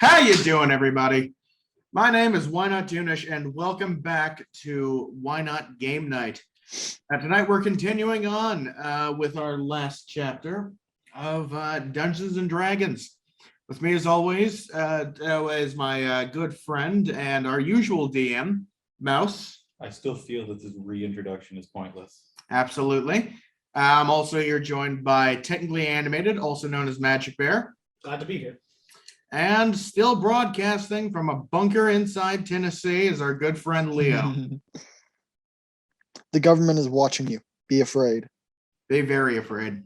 How you doing, everybody? My name is Whinot Game, and welcome back to Whinot Game Night. Tonight we're continuing on with our last chapter of Dungeons and Dragons. With me, as always, is my good friend and our usual DM, Mouse. I still feel that this reintroduction is pointless. Absolutely. I'm also here joined by Technically Animated, also known as Magic Bear. Glad to be here. And still broadcasting from a bunker inside Tennessee is our good friend Leo. The government is watching you. Be afraid. Be very afraid.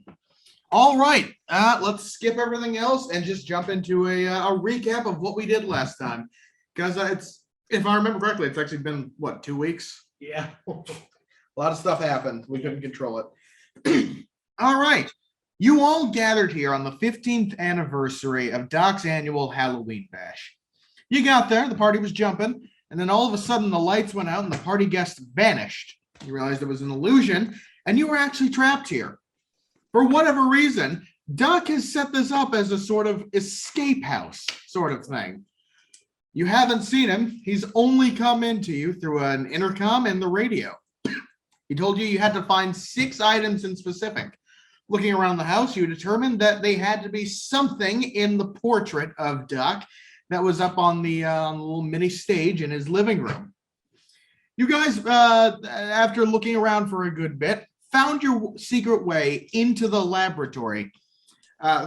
All right, let's skip everything else and just jump into a recap of what we did last time. Because it's, if I remember correctly, it's actually been, what, 2 weeks? Yeah. A lot of stuff happened. We couldn't control it. All right. You all gathered here on the 15th anniversary of Doc's annual Halloween bash. You got there, the party was jumping, and then all of a sudden the lights went out and the party guests vanished. You realized it was an illusion, and you were actually trapped here. For whatever reason, Doc has set this up as a sort of escape house sort of thing. You haven't seen him. He's only come into you through an intercom and the radio. He told you had to find 6 items in specific. Looking around the house, you determined that they had to be something in the portrait of Doc that was up on the little mini stage in his living room. You guys, after looking around for a good bit, found your secret way into the laboratory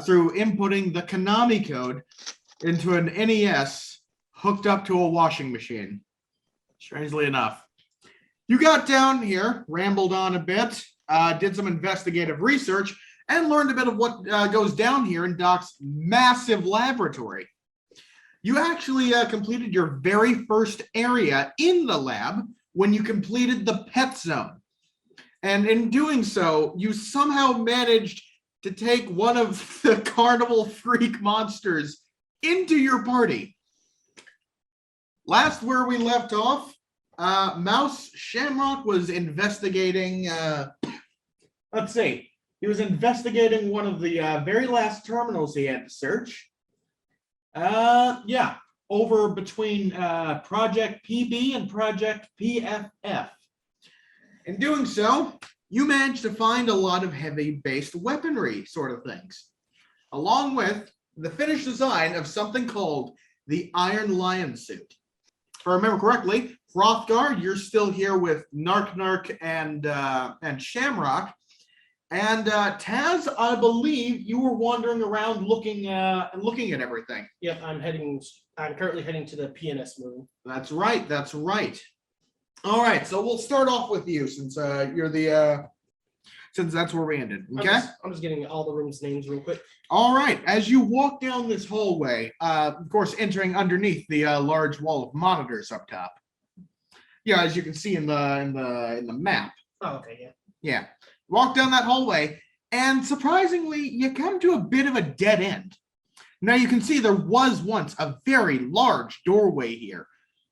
through inputting the Konami code into an NES hooked up to a washing machine. Strangely enough. You got down here, rambled on a bit, did some investigative research, and learned a bit of what goes down here in Doc's massive laboratory. You actually completed your very first area in the lab when you completed the pet zone. And in doing so, you somehow managed to take one of the carnival freak monsters into your party. Last where we left off, Mouse Shamrock was investigating, let's see, he was investigating one of the very last terminals he had to search. Yeah, over between Project PB and Project PFF. In doing so, you managed to find a lot of heavy-based weaponry sort of things, along with the finished design of something called the Iron Lion suit. If I remember correctly, Hrothgar, you're still here with Nark and Shamrock. And Taz, I believe you were wandering around looking at everything. Yep, I'm currently heading to the PNS room. That's right, that's right. All right, so we'll start off with you since you're the since that's where we ended. Okay. I'm just getting all the rooms' names real quick. All right, as you walk down this hallway, of course, entering underneath the large wall of monitors up top. Yeah, as you can see in the map. Oh, okay, yeah. Yeah. Walk down that hallway, and surprisingly, you come to a bit of a dead end. Now you can see there was once a very large doorway here.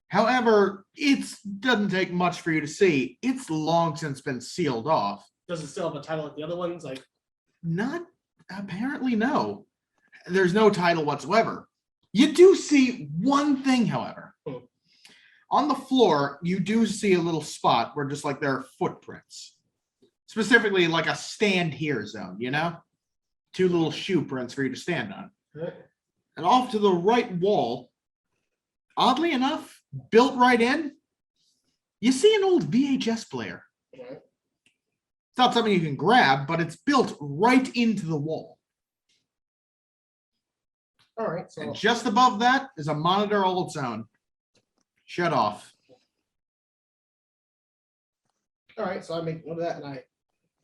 However, it doesn't take much for you to see. It's long since been sealed off. Does it still have a title like the other ones? Like, not apparently, no. There's no title whatsoever. You do see one thing, however. On the floor, you do see a little spot where just like there are footprints. Specifically like a stand here zone, you know? 2 little shoe prints for you to stand on. And off to the right wall, oddly enough, built right in, you see an old VHS player. It's not something you can grab, but it's built right into the wall. all right, so And just above that is a monitor all its own. Shut off. all right, so I make note of that and I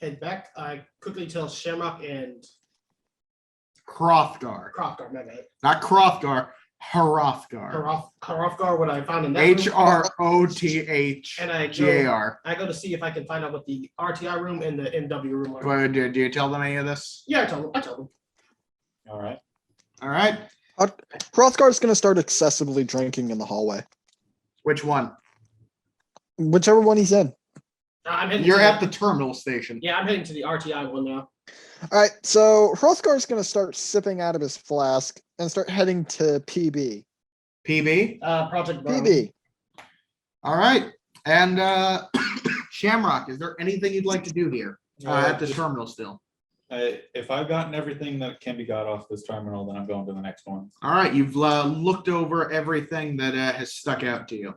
head back. I quickly tell Shamrock and Hrothgar. Hrothgar, my bad. Not Hrothgar, Hrothgar. Hrothgar, what I found in that room. Hrothgar. I go to see if I can find out what the RTI room and the MW room are. Do you tell them any of this? Yeah, I told them. All right. All right. Hrothgar's going to start excessively drinking in the hallway. Which one? Whichever one he's in. You're at the terminal station. Yeah, I'm heading to the RTI one now. All right, so Hrothgar's going to start sipping out of his flask, and start heading to PB. PB. Project Brown. PB. All right. And Shamrock, is there anything you'd like to do here at the terminal still? If I've gotten everything that can be got off this terminal, then I'm going to the next one. All right. You've looked over everything that has stuck out to you.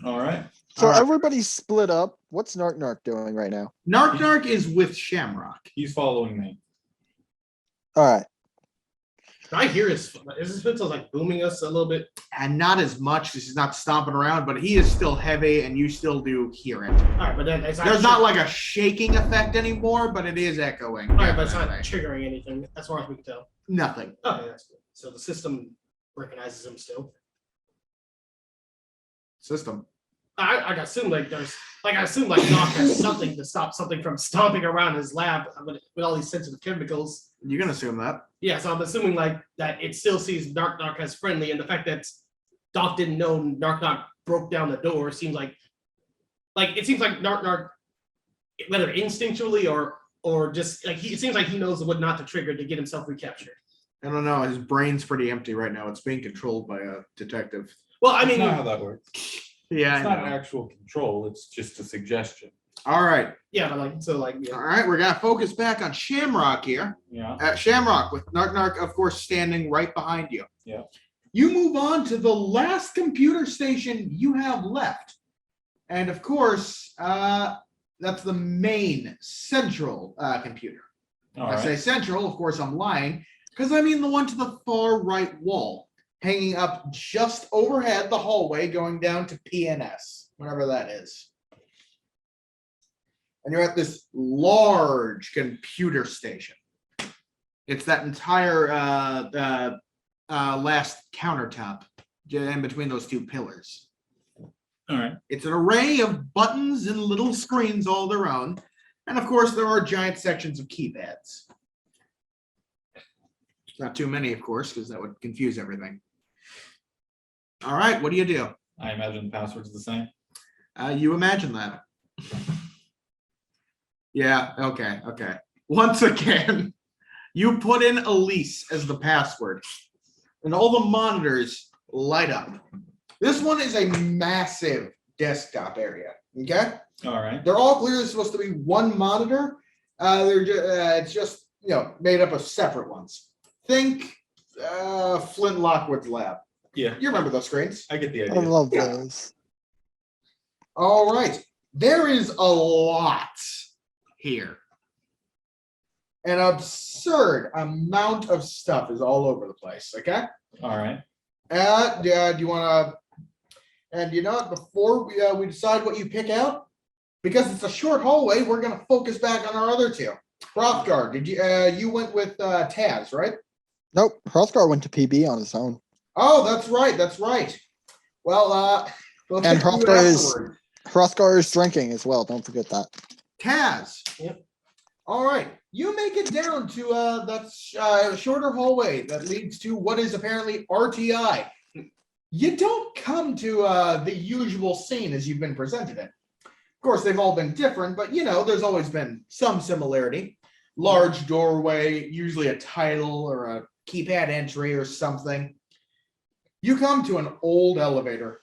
All right. So Alright. everybody's split up. What's Nark doing right now? Nark is with Shamrock. He's following me. All right. I hear is this pencil like booming us a little bit? And not as much because he's not stomping around, but he is still heavy and you still do hear it. All right, but then it's There's not like a shaking effect anymore, but it is echoing. All right, but it's not definitely. triggering anything as far as we can tell. Nothing. Okay, that's good. So the system recognizes him still. System. I assume like there's like I assume like Doc has something to stop something from stomping around his lab with all these sensitive chemicals. You can assume that. Yeah, so I'm assuming like that it still sees Narc as friendly, and the fact that Doc didn't know Narc broke down the door seems like it seems like Narc whether instinctually or just like it seems like he knows what not to trigger to get himself recaptured. I don't know. His brain's pretty empty right now. It's being controlled by a detective. Well, I That's mean, not how that works. Yeah, It's I not know. actual control. It's just a suggestion. All right. yeah, but like so like yeah. All right. We're going to focus back on Shamrock here. Yeah. Shamrock with Narc, of course, standing right behind you. Yeah. You move on to the last computer station you have left. And of course, that's the main central computer. All I say right. central, of course, I'm lying, because I mean the one to the far right wall, hanging up just overhead the hallway going down to PNS, whatever that is. And you're at this large computer station. It's that entire last countertop in between those two pillars. All right. It's an array of buttons and little screens all their own. And of course, there are giant sections of keypads. Not too many, of course, because that would confuse everything. All right, what do you do? I imagine the password's the same. You imagine that. Yeah, okay. Once again, you put in Elise as the password, and all the monitors light up. This one is a massive desktop area, okay? All right. They're all clearly supposed to be one monitor. It's just, made up of separate ones. Think Flint Lockwood's lab. Yeah. You remember those screens? I get the I idea. love Yeah. those. All right. There is a lot here. An absurd amount of stuff is all over the place, okay? All right. Do you want to, and before we decide what you pick out, because it's a short hallway, we're going to focus back on our other two. Hrothgar, did you went with Taz, right? Nope. Hrothgar went to PB on his own. Oh, that's right. Well, we'll And check you Hrothgar is- afterward. Hrothgar is drinking as well. Don't forget that. Taz. Yep. All right. You make it down to that shorter hallway that leads to what is apparently RTI. You don't come to the usual scene as you've been presented in. Of course, they've all been different, but there's always been some similarity. Large doorway, usually a title or a keypad entry or something. You come to an old elevator.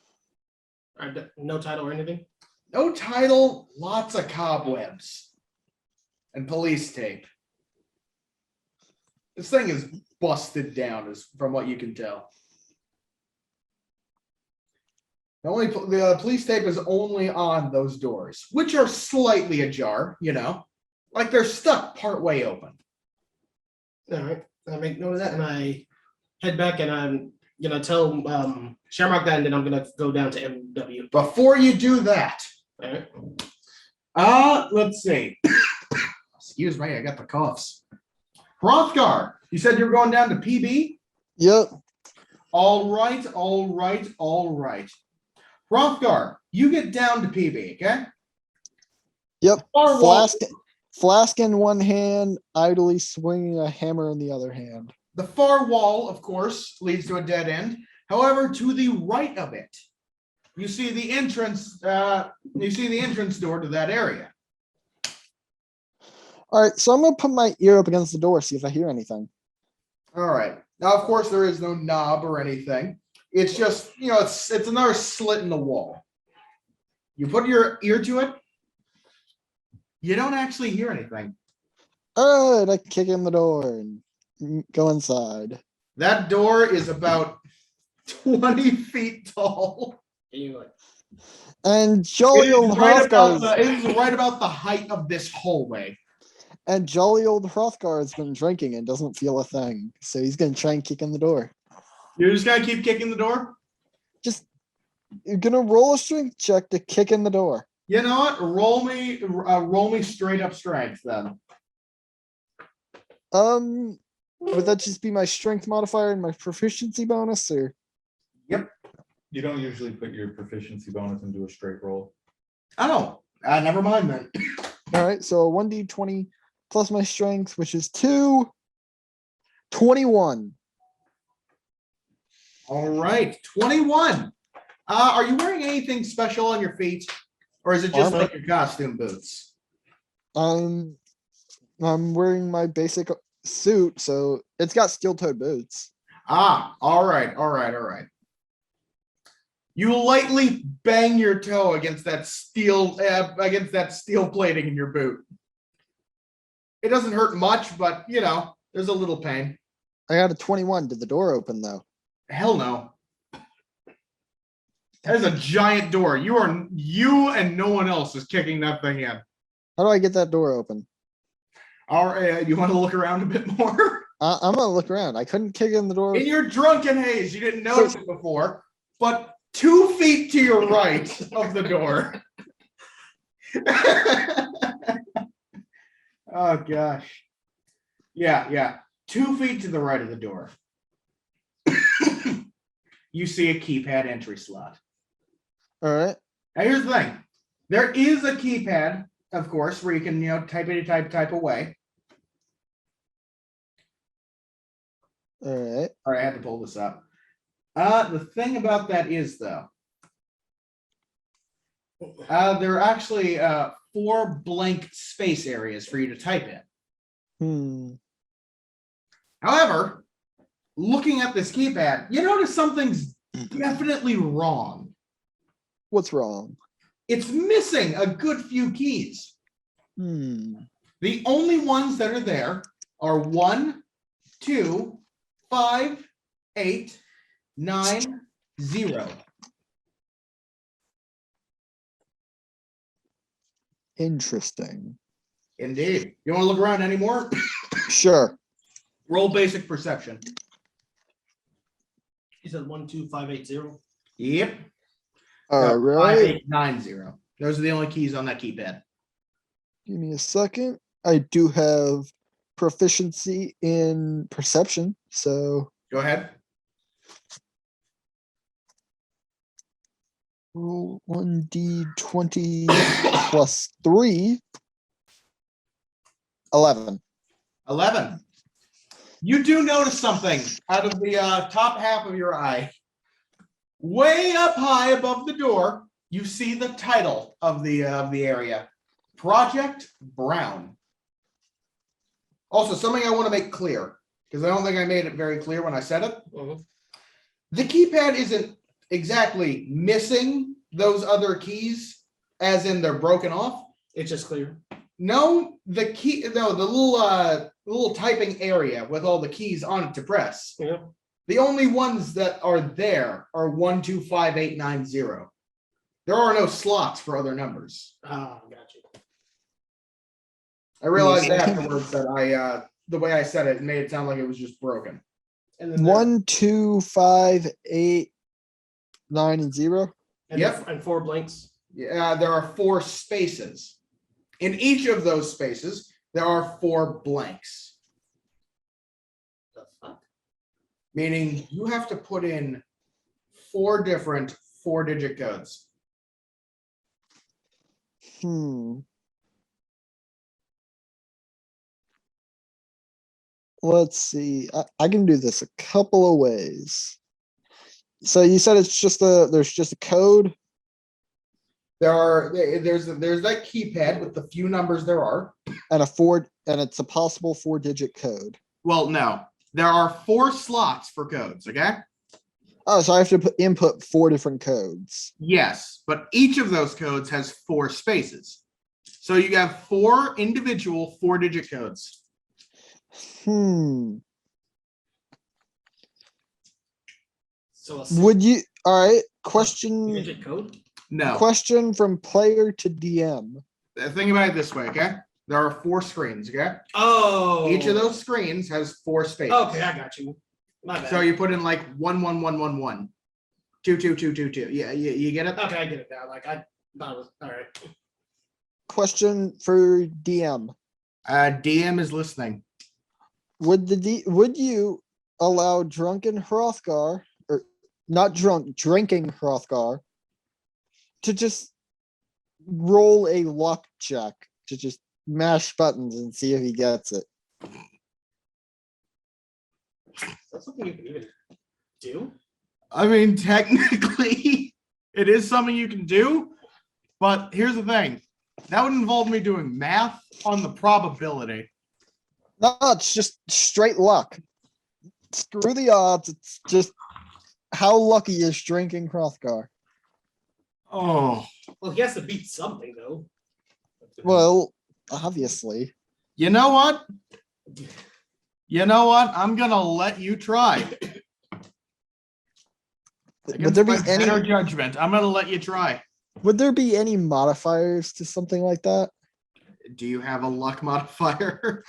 No title or anything. No title, lots of cobwebs and police tape. This thing is busted down, from what you can tell. The police tape is only on those doors, which are slightly ajar, like they're stuck partway open. All right. I make note of that, and I head back, and I'm gonna tell Shamrock that, and then I'm gonna go down to MW. Before you do that, All right. let's see. Excuse me, I got the coughs. Hrothgar, you said you were going down to PB? Yep. All right. Hrothgar, you get down to PB, okay? Yep. Far wall, Flask in one hand, idly swinging a hammer in the other hand. the far wall, of course, leads to a dead end. However, to the right of it, you see the entrance. You see the entrance door to that area. All right, so I'm gonna put my ear up against the door, see if I hear anything. All right. Now, of course, there is no knob or anything. It's just, it's another slit in the wall. You put your ear to it. You don't actually hear anything. Alright, I kick in the door and go inside. That door is about 20 feet tall. And you're like, And jolly It old is right about Hrothgar, it is right about the height of this hallway. and jolly old Hrothgar has been drinking and doesn't feel a thing. So he's gonna try and kick in the door. You're just gonna keep kicking the door? You're gonna roll a strength check to kick in the door. You know what? Roll me straight up strength then. Would that just be my strength modifier and my proficiency bonus, or? You don't usually put your proficiency bonus into a straight roll. Oh, never mind then. Alright, so 1d20 plus my strength, which is 2. 21. All right, 21. Are you wearing anything special on your feet? Or is it just Armor. like your costume boots? I'm wearing my basic suit, so it's got steel-toed boots. All right. You lightly bang your toe against that steel plating in your boot. It doesn't hurt much, but there's a little pain. I got a 21. Did the door open though? Hell no. That is a giant door. You and no one else is kicking that thing in. How do I get that door open? All right, you want to look around a bit more? I'm gonna look around. I couldn't kick in the door. In your drunken haze, you didn't notice it before, but 2 feet to your right of the door. Oh gosh. Yeah. 2 feet to the right of the door. You see a keypad entry slot. All right. Now here's the thing. There is a keypad, of course, where you can, type away. All right. All right, I had to pull this up. The thing about that is, though, there are actually 4 blank space areas for you to type in. However, looking at this keypad, you notice something's definitely wrong. What's wrong? It's missing a good few keys. The only ones that are there are 1, 2, 5, 8, 9, 0. Interesting. Indeed. You want to look around anymore? Sure. Roll basic perception. you said 12580. Yep. All right. 5890. Those are the only keys on that keypad. Give me a second. I do have proficiency in perception, so Go ahead. roll 1d20 plus 3. 11. 11. You do notice something out of the top half of your eye. Way up high above the door, you see the title of the area. Project Brown. Also, something I want to make clear, because I don't think I made it very clear when I said it. The keypad isn't exactly missing those other keys, as in they're broken off. It's just clear. No, the little typing area with all the keys on it to press. Yeah. The only ones that are there are 1, 2, 5, 8, 9, 0. There are no slots for other numbers. Got you. I realized Yes. afterwards that the way I said it made it sound like it was just broken. And then 1, 2, 5, 8, 9, and 0. Yep. And 4 blanks. Yeah, there are 4 spaces. In each of those spaces, there are 4 blanks. The fuck? Meaning you have to put in 4 different 4-digit codes. Let's see. I can do this a couple of ways. So you said there's just a code. There's that keypad with the few numbers there are. And it's a possible 4-digit code. Well, no. There are 4 slots for codes, okay? Oh, so I have to input 4 different codes. Yes, but each of those codes has 4 spaces. So you have 4 individual 4-digit codes. So a Would you, all right, question, digit code? No. question from player to DM. Think about it this way, okay? There are 4 screens, okay? Oh. Each of those screens has 4 spaces. Okay, I got you. My bad. So you put in like 1, 1, 1, 1, 1, 2, 2, 2, 2, 2. Yeah, you get it? Okay, I get it now. Like I thought it was all right. Question for DM. DM is listening. Would you allow drunken Hrothgar, or not drunk, drinking Hrothgar, to just roll a luck check to just mash buttons and see if he gets it? That's something you can even do. I mean, technically, it is something you can do, but here's the thing. That would involve me doing math on the probability. No, it's just straight luck. Screw the odds. It's just how lucky is drinking Hrothgar. Oh, Well, he has to beat something though. Well, obviously. you know what? You know what? I'm gonna let you try. Would there be Against my better any? judgment? I'm gonna let you try. Would there be any modifiers to something like that? Do you have a luck modifier?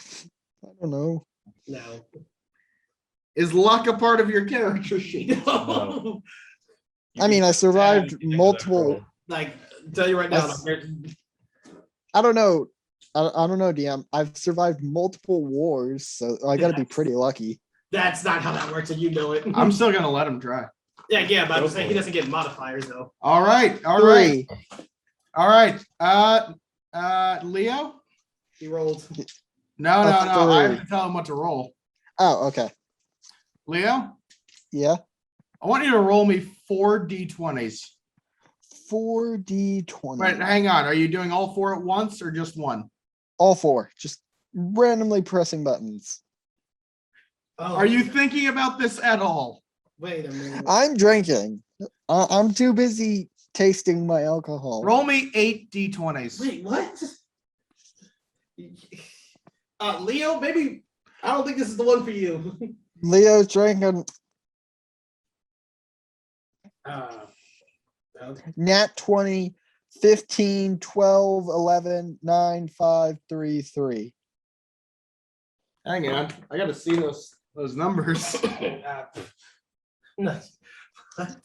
I don't know. No. Is luck a part of your character sheet? No. I mean, I survived multiple. Like, tell you right now, That's- like, I don't know. I don't know, DM. I've survived multiple wars, so I got to be pretty lucky. that's not how that works, and you know it. I'm still gonna let him try. yeah, but I'm Go saying for he it. doesn't get modifiers though. All right, all right, 3. all right. Leo? He rolled. No, no, A no. I have 3. to tell him what to roll. Oh, okay. Leo, Yeah. I want you to roll me 4 d20s. 4d20. Wait, hang on. Are you doing all 4 at once or just one? All 4. Just randomly pressing buttons. Oh, Are you thinking about this at all? Wait a minute. I'm drinking. I'm too busy tasting my alcohol. Roll me 8 d20s. Wait, what? Leo, maybe I don't think this is the one for you. Leo's drinking nat 20, 15, 12, 11, 9, 5, 3, 3. Hang on. I gotta see those numbers. No. What?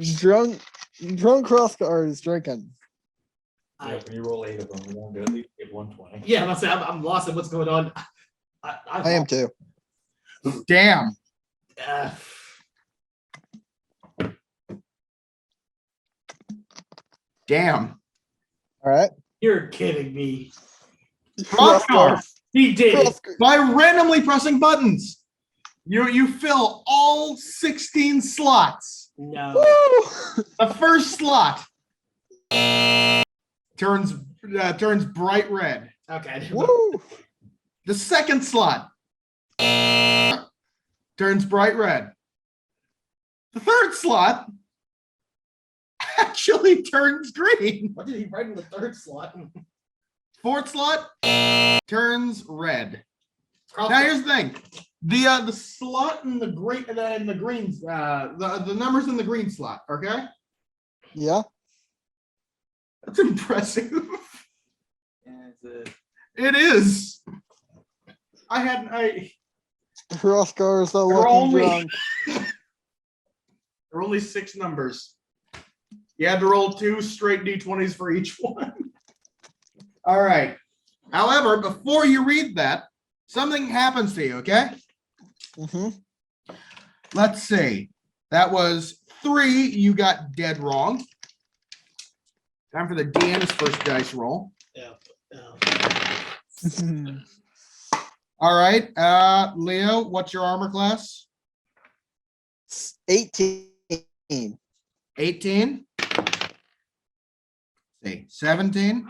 Drunk Hrothgar is drinking. Yeah, when you roll 8 of them, you won't get 120. Yeah, I'm saying I'm lost in what's going on. I am too. Damn. Uh, Damn. All right. you're kidding me. Hrothgar, He did. Hrothgar. by randomly pressing buttons, you fill all 16 slots. No. Woo! The first slot turns bright red. Okay. Woo! The second slot turns bright red. The third slot actually turns green. What did he write in the third slot? Fourth slot turns red. Now here's the thing: the slot in the green the numbers in the green slot. Okay, Yeah. that's impressive. Yeah, it's It is. Hrothgar is the There were lucky only- drunk. There are only 6 numbers. You had to roll 2 straight d20s for each one. All right. However, before you read that, something happens to you, okay? Mm-hmm. Let's see. That was 3. You got dead wrong. Time for the DM's first dice roll. All right. Leo, what's your armor class? 18. 18. See, 17,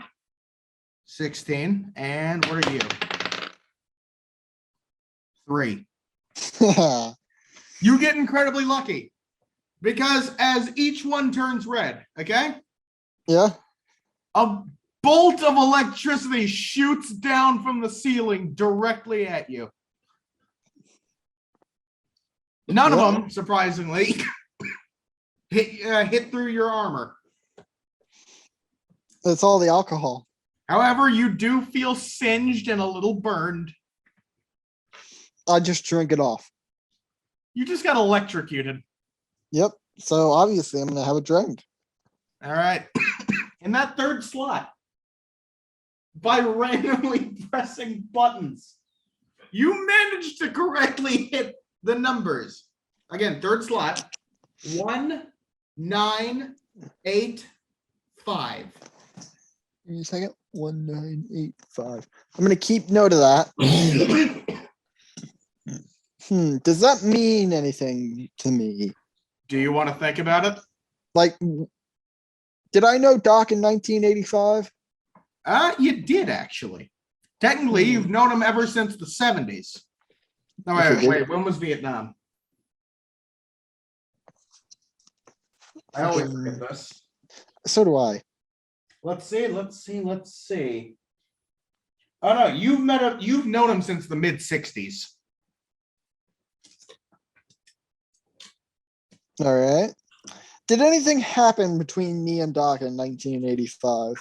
16, and what are you? 3. You get incredibly lucky because as each one turns red, okay, Yeah. a bolt of electricity shoots down from the ceiling directly at you. None of Yeah. them, surprisingly, hit through your armor. It's all the alcohol. However, you do feel singed and a little burned. I just drink it off. You just got electrocuted. Yep. So obviously I'm gonna have a drink. All right. In that third slot, by randomly pressing buttons, you managed to correctly hit the numbers. Again, third slot, 1, 9, 8, 5. Give me a second. 1985. I'm gonna keep note of that. Does that mean anything to me? Do you want to think about it? Like, did I know Doc in 1985? You did actually. Technically, you've known him ever since the 70s. No, Yes, I wait, did. wait, when was Vietnam? I always forget this. So do I. Let's see. Oh no, you've known him since the mid-60s. All right. Did anything happen between me and Doc in 1985?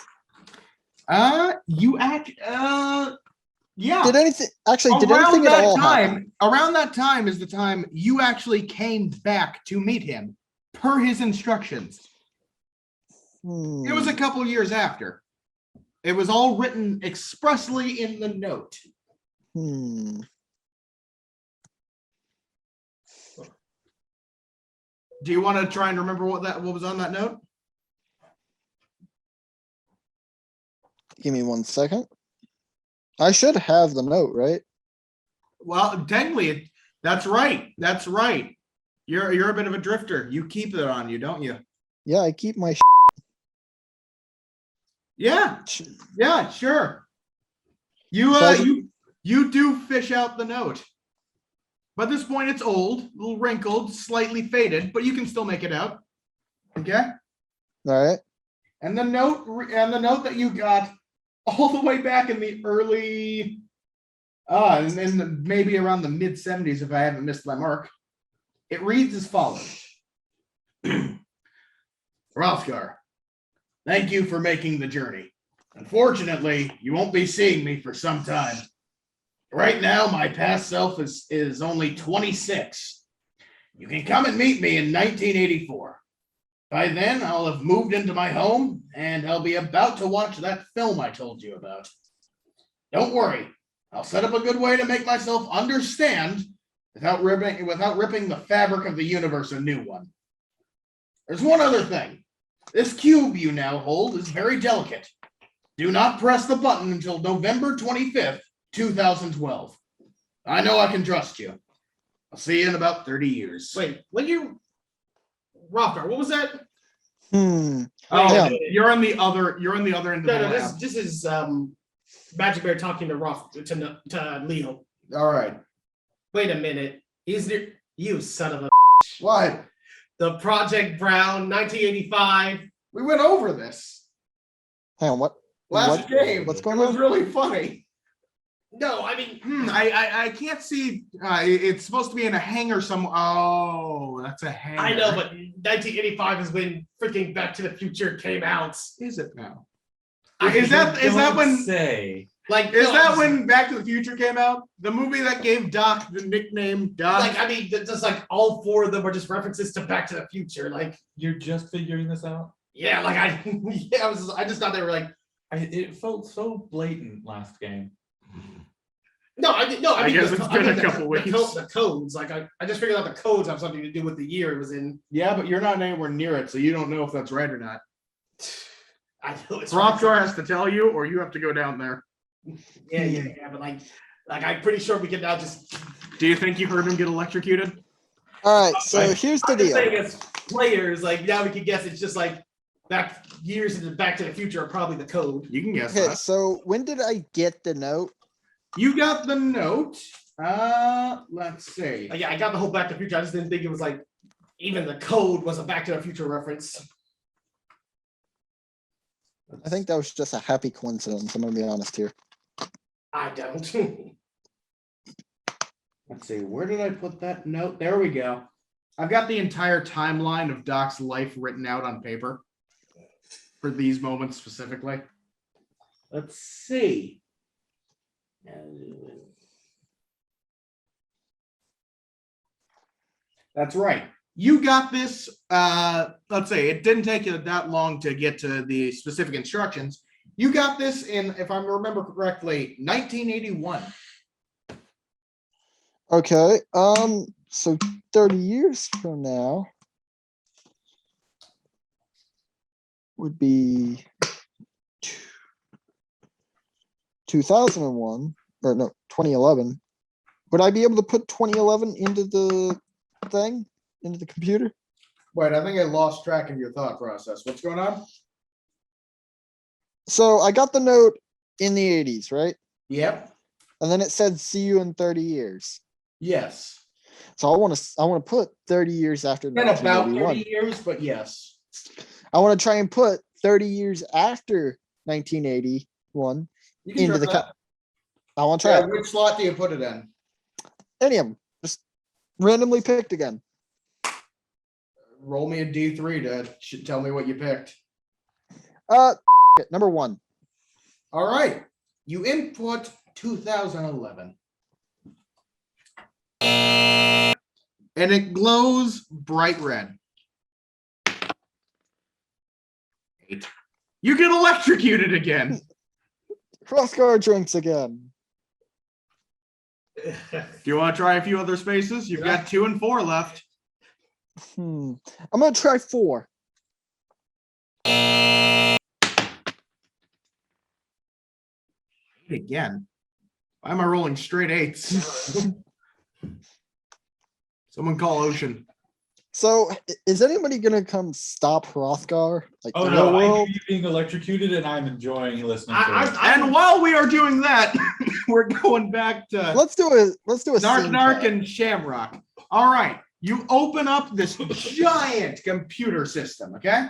Yeah. Did anything actually? Did Around anything at that all happen? time, around that time is the time you actually came back to meet him per his instructions. It was a couple years after. It was all written expressly in the note. Do you want to try and remember what was on that note? Give me 1 second. I should have the note, right? Well, technically, that's right. That's right. You're a bit of a drifter. You keep it on you, don't you? Yeah, I keep my. Yeah. Yeah, sure. You you do fish out the note. By this point, it's old, a little wrinkled, slightly faded, but you can still make it out. Okay. All right. And the note that you got all the way back in the early, and maybe around the mid 70s, if I haven't missed my mark. It reads as follows: Hrothgar, thank you for making the journey. Unfortunately, you won't be seeing me for some time. Right now, my past self is only 26. You can come and meet me in 1984. By then, I'll have moved into my home, and I'll be about to watch that film I told you about. Don't worry, I'll set up a good way to make myself understand without ripping the fabric of the universe a new one. There's one other thing. This cube you now hold is very delicate. Do not press the button until November 25th, 2012. I know I can trust you. I'll see you in about 30 years. Wait, Rocker, what was that? Oh, Yeah. you're on the other end of the No, lab. this is Magic Bear talking to Leo. All right. Wait a minute. You son of a What? the Project Brown 1985. We went over this Hang on. What? last game. What's going It was on? really funny. No, I mean I can't see. It's supposed to be in a hangar somewhere. Oh, that's a hangar. I know, but 1985 is when freaking Back to the Future came out. Is it now? I Is that when? Say Like Is no, that I'm when Back to the Future came out? The movie that gave Doc the nickname Doc. like I mean just like all four of them are just references to Back to the Future. Like you're just figuring this out? yeah, like I just thought they were like It felt so blatant last game. no, I mean I guess the- it's been mean a couple weeks. The codes, like I just figured out the codes have something to do with the year it was in. Yeah, but you're not anywhere near it, so you don't know if that's right or not. I know it's Rockstar has to tell you, or you have to go down there. Yeah, but like I'm pretty sure we can now just. Do you think you heard him get electrocuted? All right. So here's the I'm just deal. saying as players, like now we can guess it's just like back years into Back to the Future are probably the code. You can guess Okay. that. So when did I get the note? You got the note Let's see. Yeah, I got the whole Back to the Future. I just didn't think it was like even the code was a Back to the Future reference. I think that was just a happy coincidence. I'm gonna be honest here. I don't. Let's see. Where did I put that note? There we go. I've got the entire timeline of Doc's life written out on paper for these moments specifically. Let's see. That's right. You got this. Let's say it didn't take you that long to get to the specific instructions. You got this in, if I remember correctly, 1981. Okay. So 30 years from now would be 2001 or no 2011. Would I be able to put 2011 into the thing, into the computer? Wait, I think I lost track of your thought process. What's going on? So I got the note in the 80s, right? Yep. And then it said see you in 30 years. Yes. So I want to put 30 years after Been about 1981. 30 years, but yes. I want to try and put 30 years after 1981 You can into try the that. I want to try Yeah, it. which slot do you put it in? Any of them. Just randomly picked again. Roll me a D3 to tell me what you picked. Number 1. All right. You input 2011. And it glows bright red. 8. You get electrocuted again. Crossguard drinks again. Do you want to try a few other spaces? You've got 2 and 4 left. I'm gonna try 4. Again. Why am I rolling straight 8s? Someone call Ocean. So is anybody gonna come stop Hrothgar? Like Oh the no, real I hear world? you being electrocuted and I'm enjoying listening to it. And while we are doing that, we're going back to Let's do a Narc scene Narc check. and Shamrock. All right. You open up this giant computer system, okay?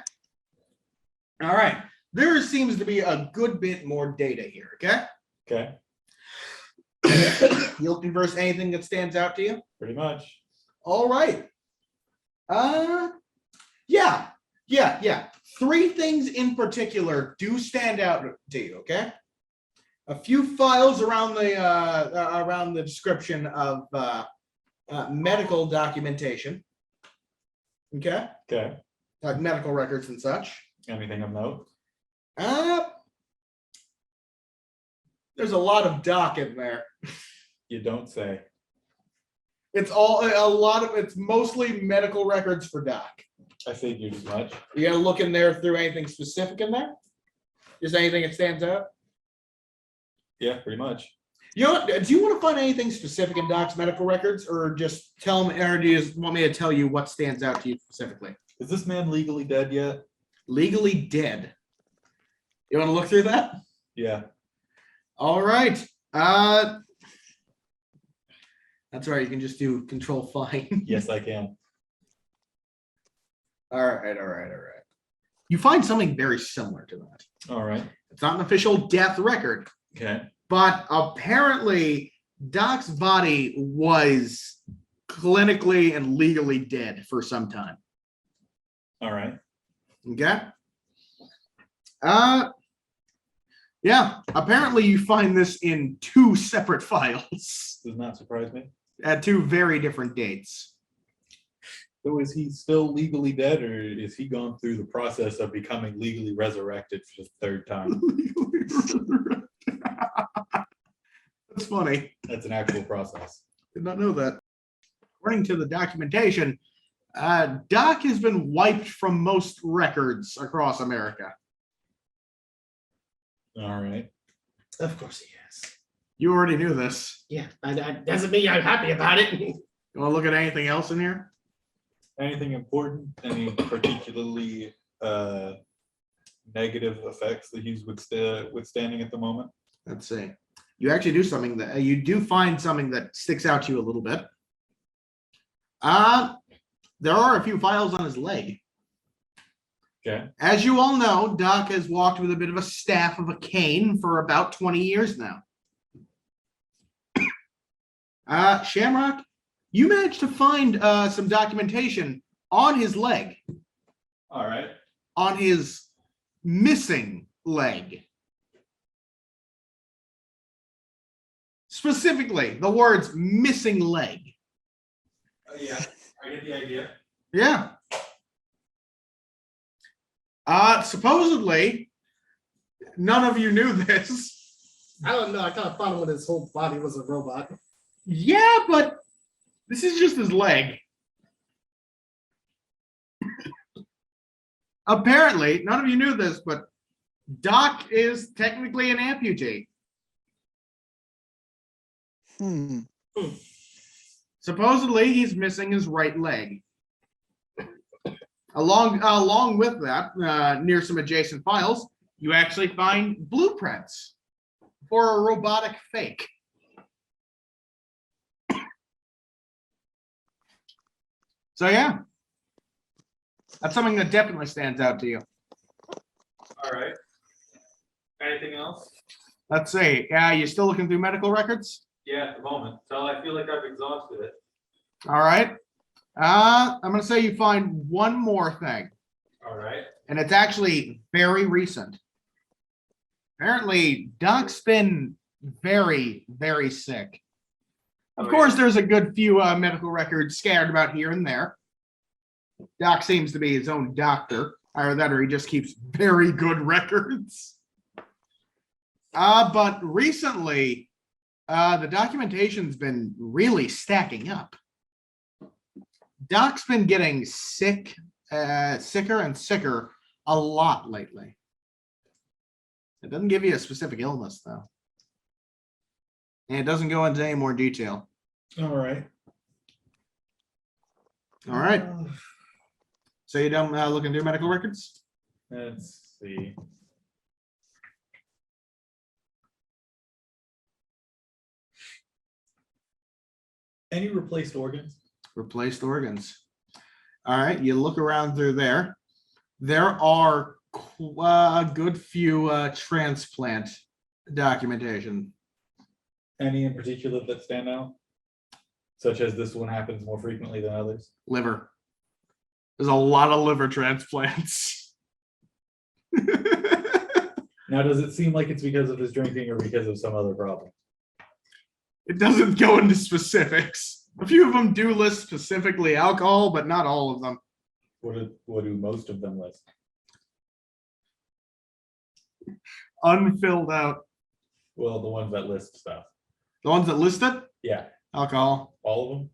All right. There seems to be a good bit more data here, okay? Okay, You looking for anything that stands out to you? pretty much. All right. Yeah. 3 things in particular do stand out to you, okay? A few files around the description of medical documentation, okay? Okay, Like medical records and such. anything of note? There's a lot of doc in there. You don't say. It's mostly medical records for doc. I figured as much. You gotta look in there through anything specific in there? Is anything that stands out? Yeah, pretty much. You know, do you want to find anything specific in Doc's medical records, or just tell me, or do you just want me to tell you what stands out to you specifically? Is this man legally dead yet? Legally dead. You want to look through that? Yeah. All right. That's right. You can just do control find. Yes, I can. All right. You find something very similar to that. All right. It's not an official death record, Okay. but apparently Doc's body was clinically and legally dead for some time. All right. Okay. Yeah. Apparently, you find this in 2 separate files Does not surprise me. at 2 very different dates. So is he still legally dead, or is he gone through the process of becoming legally resurrected for the 3rd time? That's funny. That's an actual process. Did not know that. According to the documentation, Doc has been wiped from most records across America. All right. Of course he is. You already knew this. Yeah, that doesn't mean I'm happy about it. You want to look at anything else in here? Anything important? Any particularly negative effects that he's withstanding at the moment? Let's see. you actually do something that you do find something that sticks out to you a little bit. There are a few files on his leg. Okay. As you all know, Doc has walked with a bit of a staff of a cane for about 20 years now. Shamrock, you managed to find some documentation on his leg, All right. on his missing leg. Specifically, the words missing leg. Yeah, I get the idea. Yeah. Supposedly, none of you knew this. I don't know. I kind of thought him when his whole body was a robot. Yeah, but this is just his leg. Apparently, none of you knew this, but Doc is technically an amputee. Supposedly, he's missing his right leg. Along with that, near some adjacent files, you actually find blueprints for a robotic fake. So yeah, that's something that definitely stands out to you. All right. Anything else? Let's see. Yeah, you still looking through medical records? Yeah, at the moment. So I feel like I've exhausted it. All right. I'm gonna say you find one more thing, All right. and it's actually very recent. Apparently, Doc's been very, very sick. Of course, there's a good few medical records scattered about here and there. Doc seems to be his own doctor. Either that or he just keeps very good records. But recently, the documentation's been really stacking up. Doc's been getting sick, sicker and sicker a lot lately. It doesn't give you a specific illness, though. And it doesn't go into any more detail. All right. All right. So you don't looking through medical records? Let's see. Any replaced organs? Replaced organs. All right. You look around through there. There are a good few transplant documentation. Any in particular that stand out? Such as this one happens more frequently than others? Liver. There's a lot of liver transplants. Now, does it seem like it's because of his drinking or because of some other problem? It doesn't go into specifics. A few of them do list specifically alcohol, but not all of them. What do most of them list? Unfilled out. Well, the ones that list stuff. The ones that list it, Yeah, alcohol. all of them?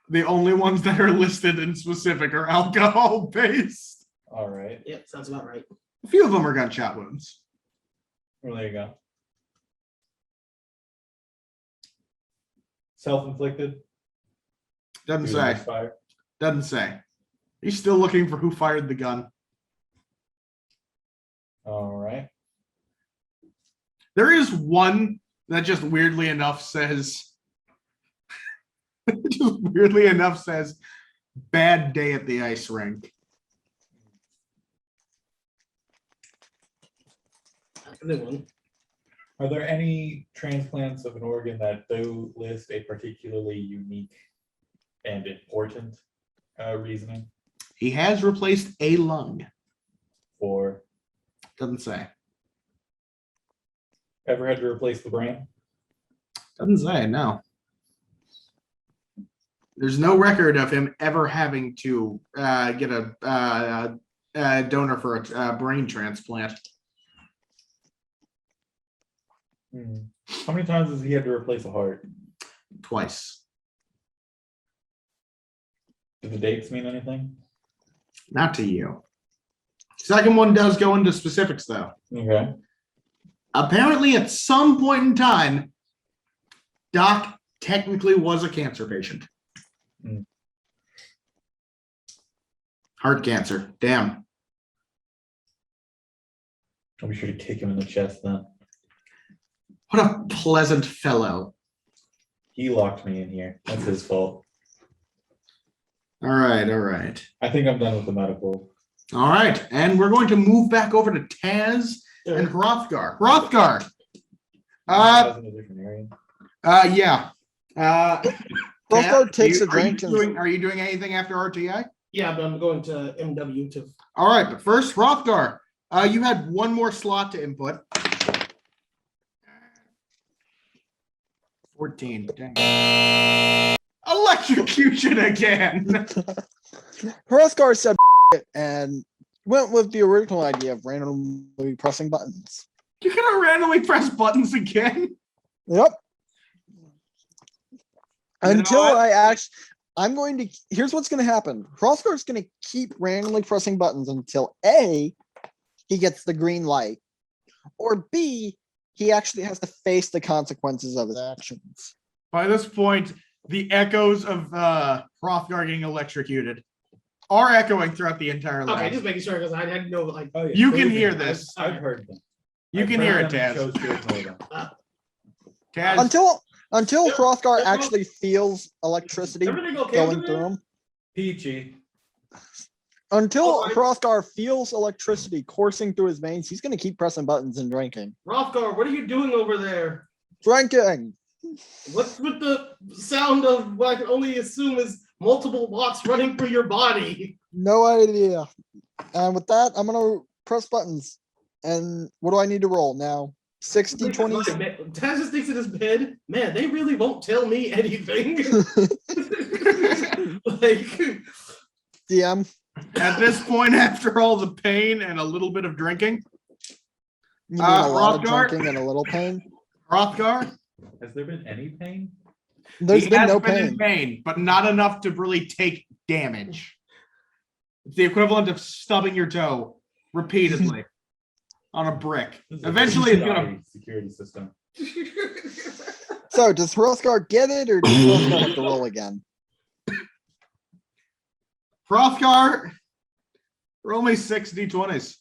The only ones that are listed in specific are alcohol based. All right. Yep, sounds about right. A few of them are gunshot wounds. Well, there you go. Self-inflicted? Doesn't Due to say. misfire? Doesn't say. He's still looking for who fired the gun. All right. There is one that just weirdly enough says, bad day at the ice rink. A new one. Are there any transplants of an organ that do list a particularly unique and important reasoning He has replaced a lung. for Doesn't say. ever had to replace the brain? Doesn't say, no. There's no record of him ever having to get a donor for a brain transplant. How many times has he had to replace a heart? Twice. Do the dates mean anything? Not to you. Second one does go into specifics, though. Okay. Apparently, at some point in time, Doc technically was a cancer patient. Heart cancer. Damn. I'll be sure to kick him in the chest then. What a pleasant fellow. He locked me in here. That's his fault. All right, all right. I think I'm done with the medical. All right, and we're going to move back over to Taz and Hrothgar. Hrothgar. That's in a different area. Yeah. Hrothgar Taz, takes a are you drink and doing- Are you doing anything after RTI? Yeah, but I'm going to MW to. All right, but first, Hrothgar, you had one more slot to input. 14. Dang. Electrocution again. Hrothgar said and went with the original idea of randomly pressing buttons. You're gonna randomly press buttons again? Yep. You know Until what? I'm going to, here's what's going to happen. Hrothgar's going to keep randomly pressing buttons until A, he gets the green light, or B, he actually has to face the consequences of his actions. By this point, the echoes of Hrothgar getting electrocuted are echoing throughout the entire Okay, lab. just making sure because I didn't know like. Oh, yeah, You those can are- hear this. I've heard them. You I've can heard hear it, them and Taz. chose to ignore them. Taz, Until Hrothgar Yep. actually feels electricity Everything okay going over through there? him. Peachy. Until Alright. Hrothgar feels electricity coursing through his veins, he's going to keep pressing buttons and drinking. Hrothgar, what are you doing over there? Drinking! What's with the sound of what I can only assume is multiple watts running through your body? No idea. And with that, I'm going to press buttons. And what do I need to roll now? 60, 20? Taz just thinks in his bed, man, they really won't tell me anything. Like, DM. at this point, after all the pain and a little bit of drinking, You mean a lot of Hrothgar? drinking and a little pain? Hrothgar, Has there been any pain? There's he been has no been in pain. pain, but not enough to really take damage. It's the equivalent of stubbing your toe repeatedly on a brick. This is a Eventually, it's gonna. shoddy security system. So does Hrothgar get it or does Hrothgar have to roll again? Hrothgar, roll me 6 d20s.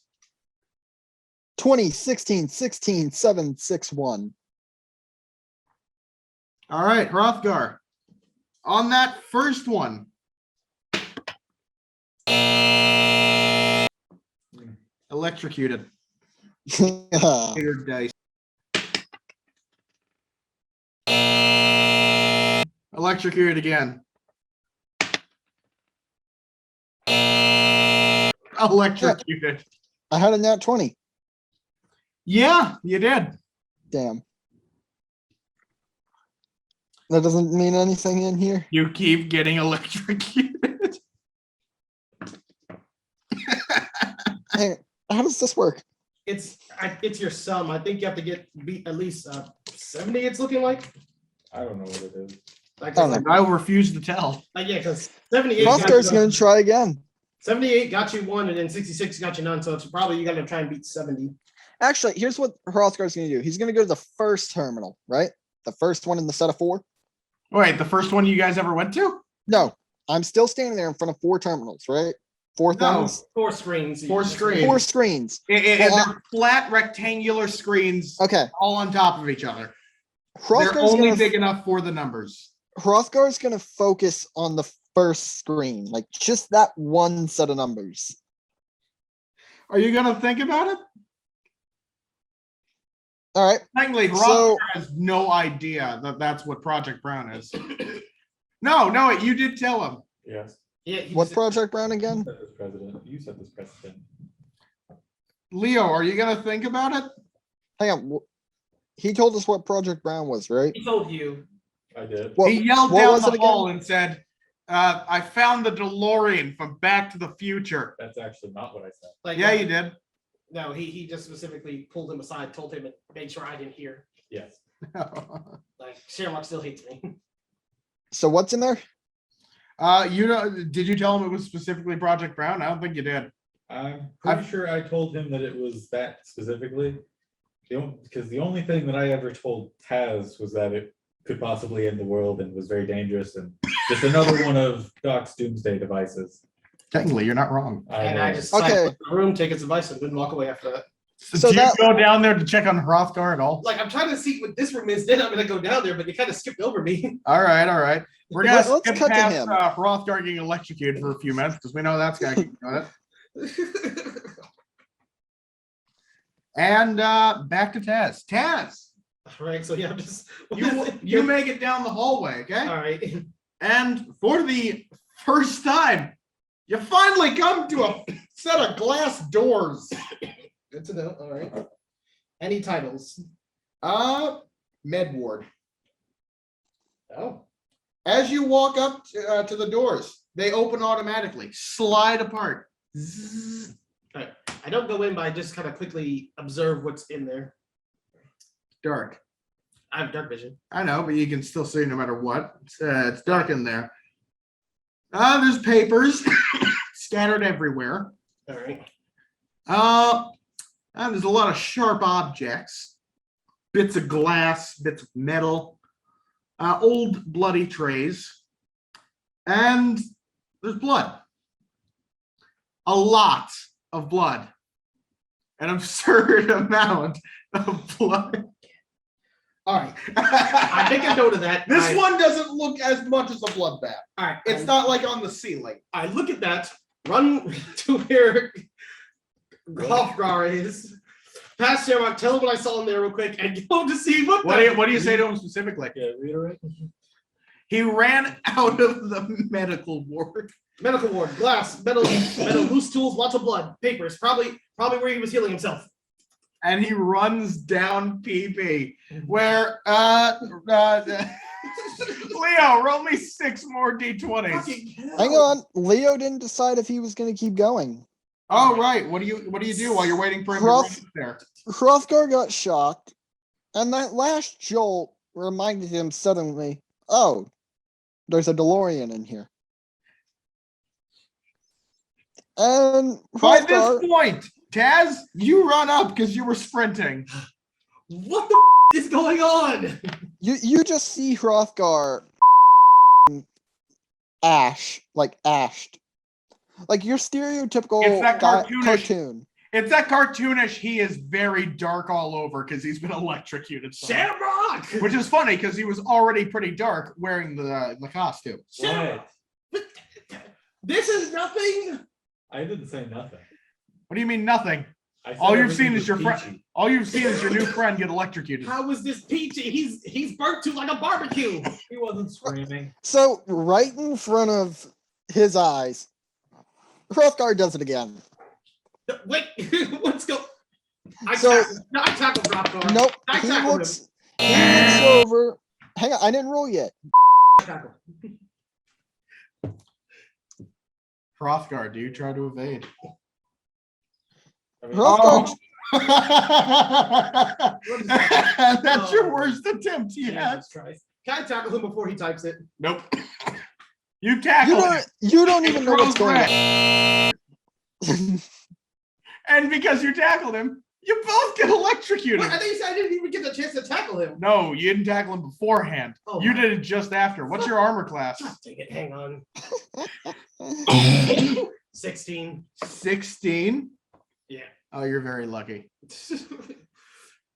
20, 16, 16, 7, 6, 1. All right, Hrothgar. On that first one, electrocuted. Weird dice. Electrocuted again. Electrocuted. I had a nat 20. Yeah, you did. Damn. That doesn't mean anything in here. You keep getting electrocuted. Hey, how does this work? it's your sum. I think you have to get beat at least 70. It's looking like. I don't know what it is. Like, I don't know. I will refuse to tell. yeah, because 78. got Hrothgar's you- going to try again. 78 got you one, and then 66 got you none. So it's probably you got to try and beat 70. Actually, here's what Hrothgar's going to do. He's going to go to the first terminal, right? The first one in the set of 4. Wait, the first one you guys ever went to? No, I'm still standing there in front of 4 terminals, right? 4 No. things, 4 screens. 4 screens. 4 screens. Well, They're flat rectangular screens Okay, all on top of each other. They're Hrothgar's only going big enough for the numbers. to focus on the first screen, like just that one set of numbers. Are you gonna think about it? All right. Frankly, So- Hrothgar has no idea that that's what Project Brown is. No, you did tell him. Yes. Yeah. he What just- Project Brown You again? set this precedent. You set this precedent. Leo, are you gonna think about it? Hang on. He told us what Project Brown was, right? He told you. I did. What, He yelled what down was the it hall again? and said, I found the DeLorean from Back to the Future. That's actually not what I said. Like, Yeah, you did. No, he just specifically pulled him aside, told him, and made sure I didn't hear. Yes. Like, Sherlock still hates me. So what's in there? You know, did you tell him it was specifically Project Brown? I don't think you did. I'm pretty sure I told him that it was that specifically. Because the only thing that I ever told Taz was that it could possibly end the world and was very dangerous and just another one of Doc's doomsday devices. Technically, you're not wrong. And I know. just Okay. okay. The room, take its advice, and didn't walk away after that. So do you that- go down there to check on Hrothgar at all? Like I'm trying to see what this room is. Then I'm gonna go down there, but you kind of skipped over me. All right, all right. We're gonna Let's skip cut to past him. Hrothgar getting electrocuted for a few minutes because we know that's gonna keep doing it. And back to Taz. Taz, All right, so yeah, I'm just you make it down the hallway, okay? all right. And for the first time, you finally come to a set of glass doors. Good to know. All right. Any titles? Med ward. Oh, As you walk up to the doors, they open automatically, slide apart. Zzz. I don't go in, but I just kind of quickly observe what's in there. Dark. I have dark vision. I know, but you can still see no matter what. It's dark in there. There's papers scattered everywhere. All right. And there's a lot of sharp objects, bits of glass, bits of metal, old bloody trays, and there's blood. A lot of blood. An absurd amount of blood. All right. I make a note of that. This one doesn't look as much as a bloodbath. All right. It's not like on the ceiling. I look at that, run to where Hrothgar is, pass sHOcK, tell him what I saw in there real quick, and go to see what. What do you say to him specifically? Yeah, reiterate. He ran out of the medical ward. Medical ward, glass, metal, loose tools, lots of blood, papers, probably where he was healing himself. And he runs down PP, where Leo, roll me 6 more d20s. Hang on, Leo didn't decide if he was going to keep going. Oh right, what do you do while you're waiting for him to run up there? Hrothgar got shocked, and that last jolt reminded him suddenly, oh, there's a DeLorean in here. And By Hrothgar, this point, Taz, you run up because you were sprinting. What the is going on? you just see Hrothgar ashed. Like your stereotypical It's that cartoonish- cartoon. It's that cartoonish. He is very dark all over because he's been electrocuted. sHOcK! Which is funny because he was already pretty dark wearing the costume. sHOcK! This is nothing. I didn't say nothing. What do you mean nothing? I said All you've everything seen is was your friend. peachy. All you've seen is your new friend get electrocuted. How is this peachy? He's burnt to like a barbecue. He wasn't screaming. So right in front of his eyes, Hrothgar does it again. Wait, let's go. I So- tackled Hrothgar. Nope. I He tackled looks over. Hang on, I didn't roll yet. Tackle. Hrothgar, do you try to evade? I mean, Hrothgar, That's your worst attempt yet. Jesus Christ. Can I tackle him before he types it? Nope. You tackle him, you don't even know what's going on. and because you tackled him, you both get electrocuted. What? I think you said I didn't even get the chance to tackle him. No, you didn't tackle him beforehand. Oh You my- did it just after. What's your armor class? God dang it, hang on. 16. 16? Yeah. Oh, you're very lucky.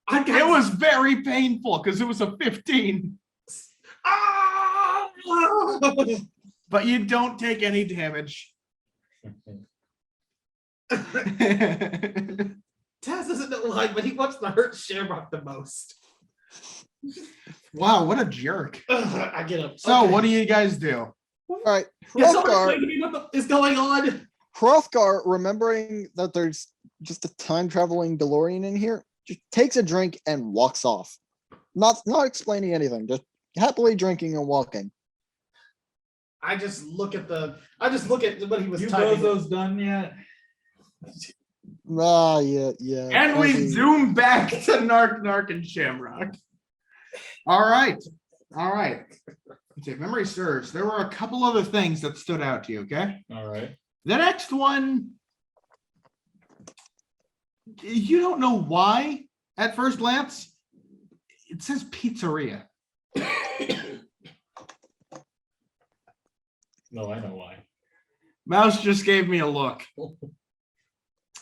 I got It was very painful because it was a 15. Ah! But you don't take any damage. Taz doesn't know why, but he wants to hurt sHOcK the most. Wow, what a jerk. I get him. So, Okay. what do you guys do? All right, Can someone Hrothgar. explain to me what is going on? Hrothgar, remembering that there's just a time traveling DeLorean in here, just takes a drink and walks off. Not explaining anything, just happily drinking and walking. I just look at what he was You typing. bozos done yet? Ah, yeah. And we okay. zoom back to Narc and Shamrock. All right. If memory serves, there were a couple other things that stood out to you, okay? All right. The next one, you don't know why at first glance. It says pizzeria. No, I know why. Mouse just gave me a look.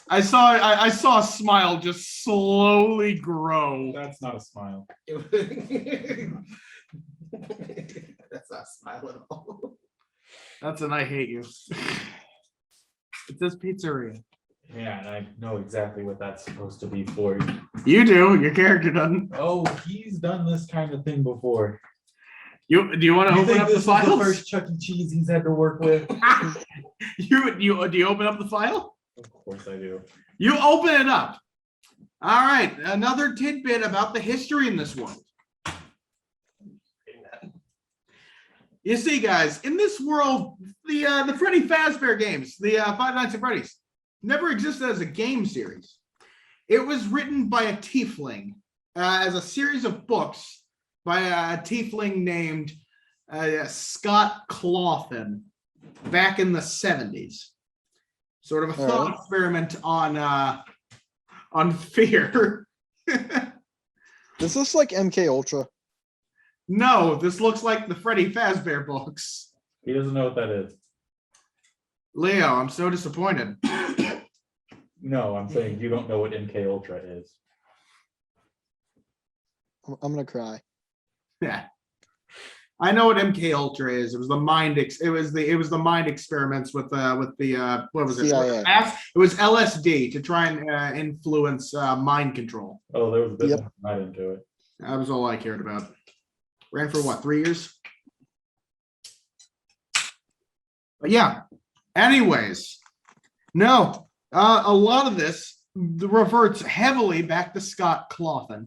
I saw a smile just slowly grow. That's not a smile. That's not a smile at all. That's an I hate you. It says pizzeria. Yeah, and I know exactly what that's supposed to be for. You do. Your character doesn't. Oh, he's done this kind of thing before. Do you want to You open think up the this is the files? first Chuck E. Cheese he's had to work with? Do you open up the file? Of course I do. You open it up. All right. Another tidbit about the history in this world. You see, guys, in this world, the Freddy Fazbear games, the Five Nights at Freddy's, never existed as a game series. It was written by a tiefling as a series of books by a tiefling named Scott Cawthon back in the 70s. Sort of a thought experiment on fear. Is this like MK Ultra? No, this looks like the Freddy Fazbear books. He doesn't know what that is. Leo, I'm so disappointed. No, I'm saying you don't know what MK Ultra is. I'm gonna cry. Yeah, I know what MK Ultra is. It was the mind. It was the mind experiments with the what was it? CIA. It was LSD to try and influence mind control. Oh, there was a bit Yep. more right into it. That was all I cared about. Ran for what, 3 years? But yeah. Anyways, no. A lot of this reverts heavily back to Scott Cawthon.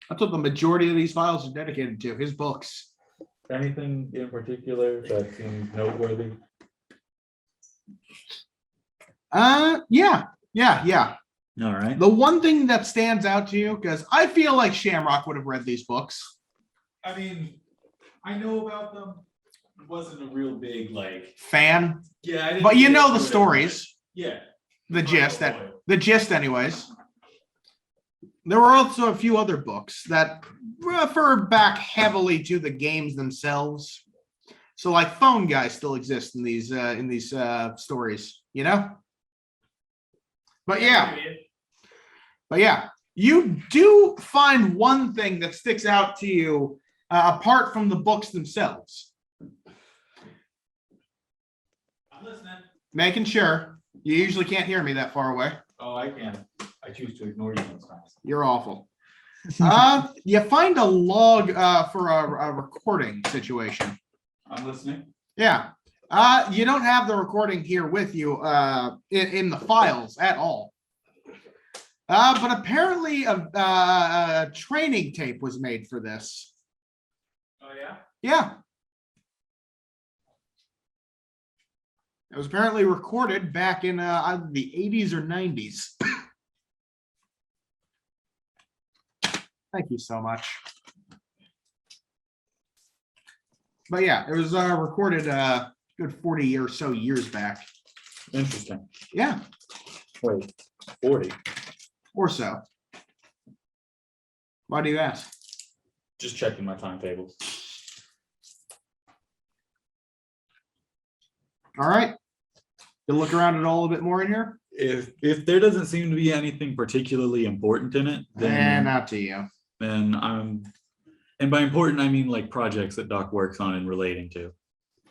That's what the majority of these files are dedicated to, his books. Anything in particular that seems noteworthy? Yeah. All right. The one thing that stands out to you, because I feel like Shamrock would have read these books. I mean, I know about them. It wasn't a real big Fan. Yeah, I didn't But you get know the into it. stories. Yeah. The gist, Oh, boy. the gist anyways. There were also a few other books that refer back heavily to the games themselves. So like Phone Guy still exists in these stories, you know? But yeah, you do find one thing that sticks out to you apart from the books themselves. I'm listening. Making sure. You usually can't hear me that far away. Oh, I can. I choose to ignore you sometimes. You're awful. You find a log for a recording situation. I'm listening. Yeah. You don't have the recording here with you in the files at all. But apparently a training tape was made for this. Oh, yeah? Yeah. It was apparently recorded back in either the 80s or 90s. Thank you so much. But yeah, it was recorded good 40 or so years back. Interesting. Yeah, Wait, 40. or so. Why do you ask? Just checking my timetables. All right. You look around it all a bit more in here? If there doesn't seem to be anything particularly important in it, then Not to you. I'm, and by important I mean like projects that Doc works on and relating to.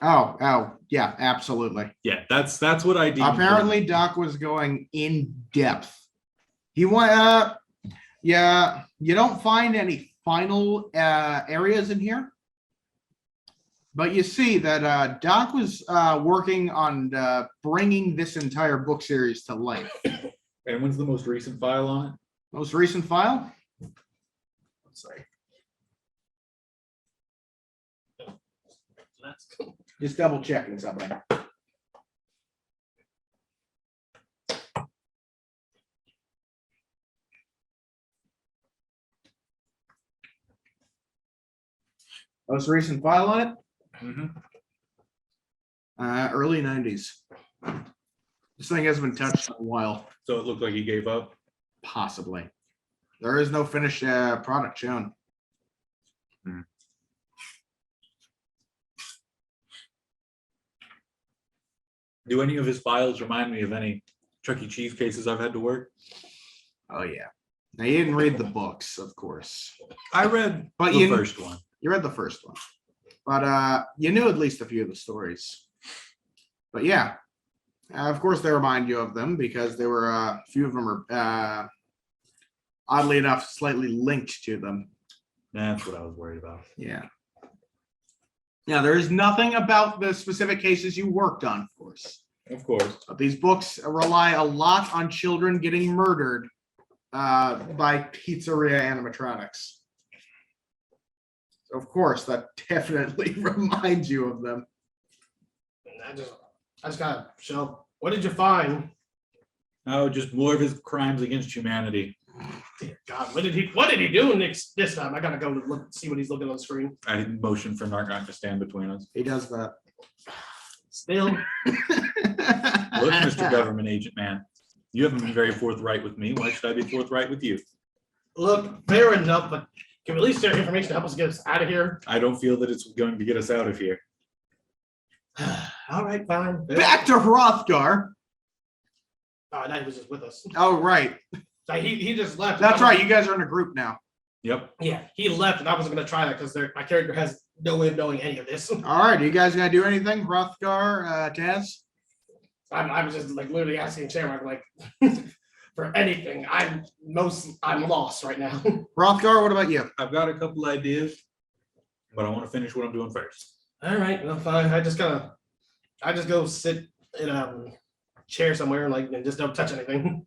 Oh, yeah, absolutely. Yeah, that's what I do. Apparently, Doc was going in depth. He went, yeah, you don't find any final areas in here. But you see that Doc was working on bringing this entire book series to life. And when's the most recent file on it? Most recent file? Let's see. That's cool. Just double checking something. Most recent file on it? Mm-hmm. Early 90s. This thing hasn't been touched in a while. So it looked like he gave up. Possibly. There is no finished product shown. Do any of his files remind me of any Chuck E. Cheese cases I've had to work. Oh yeah. Now you didn't read the books, of course. I read But the you- first one. You read the first one, but you knew at least a few of the stories. But yeah, of course they remind you of them because there were a few of them are oddly enough slightly linked to them. That's what I was worried about. Yeah. Now there is nothing about the specific cases you worked on, of course. Of course. But these books rely a lot on children getting murdered by pizzeria animatronics. So of course, that definitely reminds you of them. And I just gotta show. What did you find? Oh, just more of his crimes against humanity. Dear God, what did he do this time? I gotta go look see what he's looking on the screen. I motion for Narc to stand between us. He does that. Still, Look, Mr. Government Agent Man, you haven't been very forthright with me. Why should I be forthright with you? look, fair enough, but can we at least share information to help us get us out of here? I don't feel that it's going to get us out of here. All right, fine. Back to Hrothgar. Oh, I thought he was just with us. Oh, right. Like, he just left. That's right. You guys are in a group now. Yep. Yeah, he left, and I wasn't gonna try that because my character has no way of knowing any of this. All right. You guys gonna do anything? Hrothgar, Taz? I was just like literally asking Shamrock like for anything. I'm lost right now. Hrothgar, what about you? I've got a couple ideas, but I want to finish what I'm doing first. All right, well, fine. I just go sit in a chair somewhere and just don't touch anything.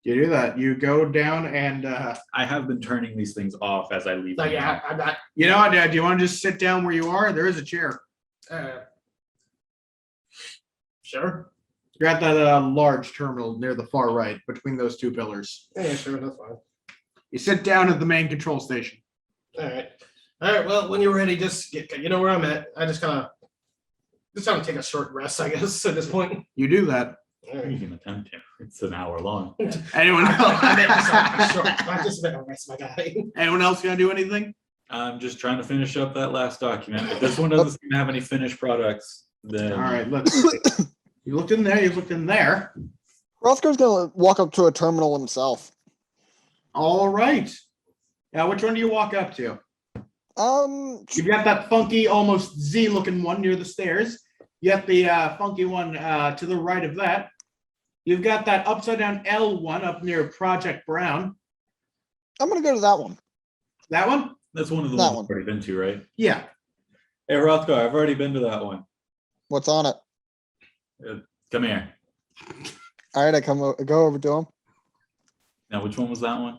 You do that. You go down and I have been turning these things off as I leave. Like, them. yeah, I'm not. you know what, Dad? Do you want to just sit down where you are? There is a chair. Sure. You're at that large terminal near the far right between those two pillars. Yeah, sure, that's fine. You sit down at the main control station. All right. Well, when you're ready, just you know where I'm at. I just kind of take a short rest, I guess, at this point. You do that. All right. You can attempt to. It's an hour long. Anyone I meant else? I just meant a rest, my guy. Anyone else gonna do anything? I'm just trying to finish up that last document. If this one doesn't seem to have any finished products, then All right, let's see. You looked in there, you looked in there. Hrothgar's gonna walk up to a terminal himself. All right. Now, which one do you walk up to? You've got that funky, almost Z-looking one near the stairs. You got the funky one to the right of that. You've got that upside-down L one up near Project Brown. I'm gonna go to that one. That one? that's one of the That ones one. I've already been to, right? Yeah. Hey, Rothgar, I've already been to that one. What's on it? Come here. All right, I go over to him. Now, which one was that one?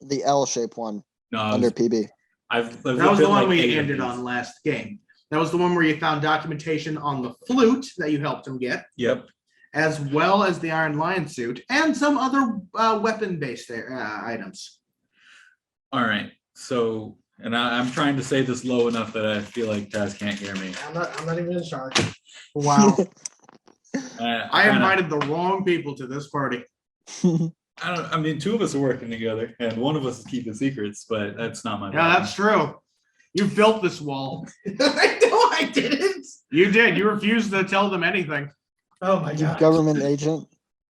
The L-shaped one No, I under was, PB. I've That was the one we ended ended on last game. That was the one where you found documentation on the flute that you helped him get, Yep. as well as the Iron Lion suit and some other weapon-based items. All right. So, and I'm trying to say this low enough that I feel like Taz can't hear me. I'm not even in charge. Wow. I kinda- invited the wrong people to this party. I mean, two of us are working together, and one of us is keeping secrets, but that's not my. Yeah, problem. that's true. You built this wall. No, I didn't. You did. You refused to tell them anything. Oh my You god. government agent.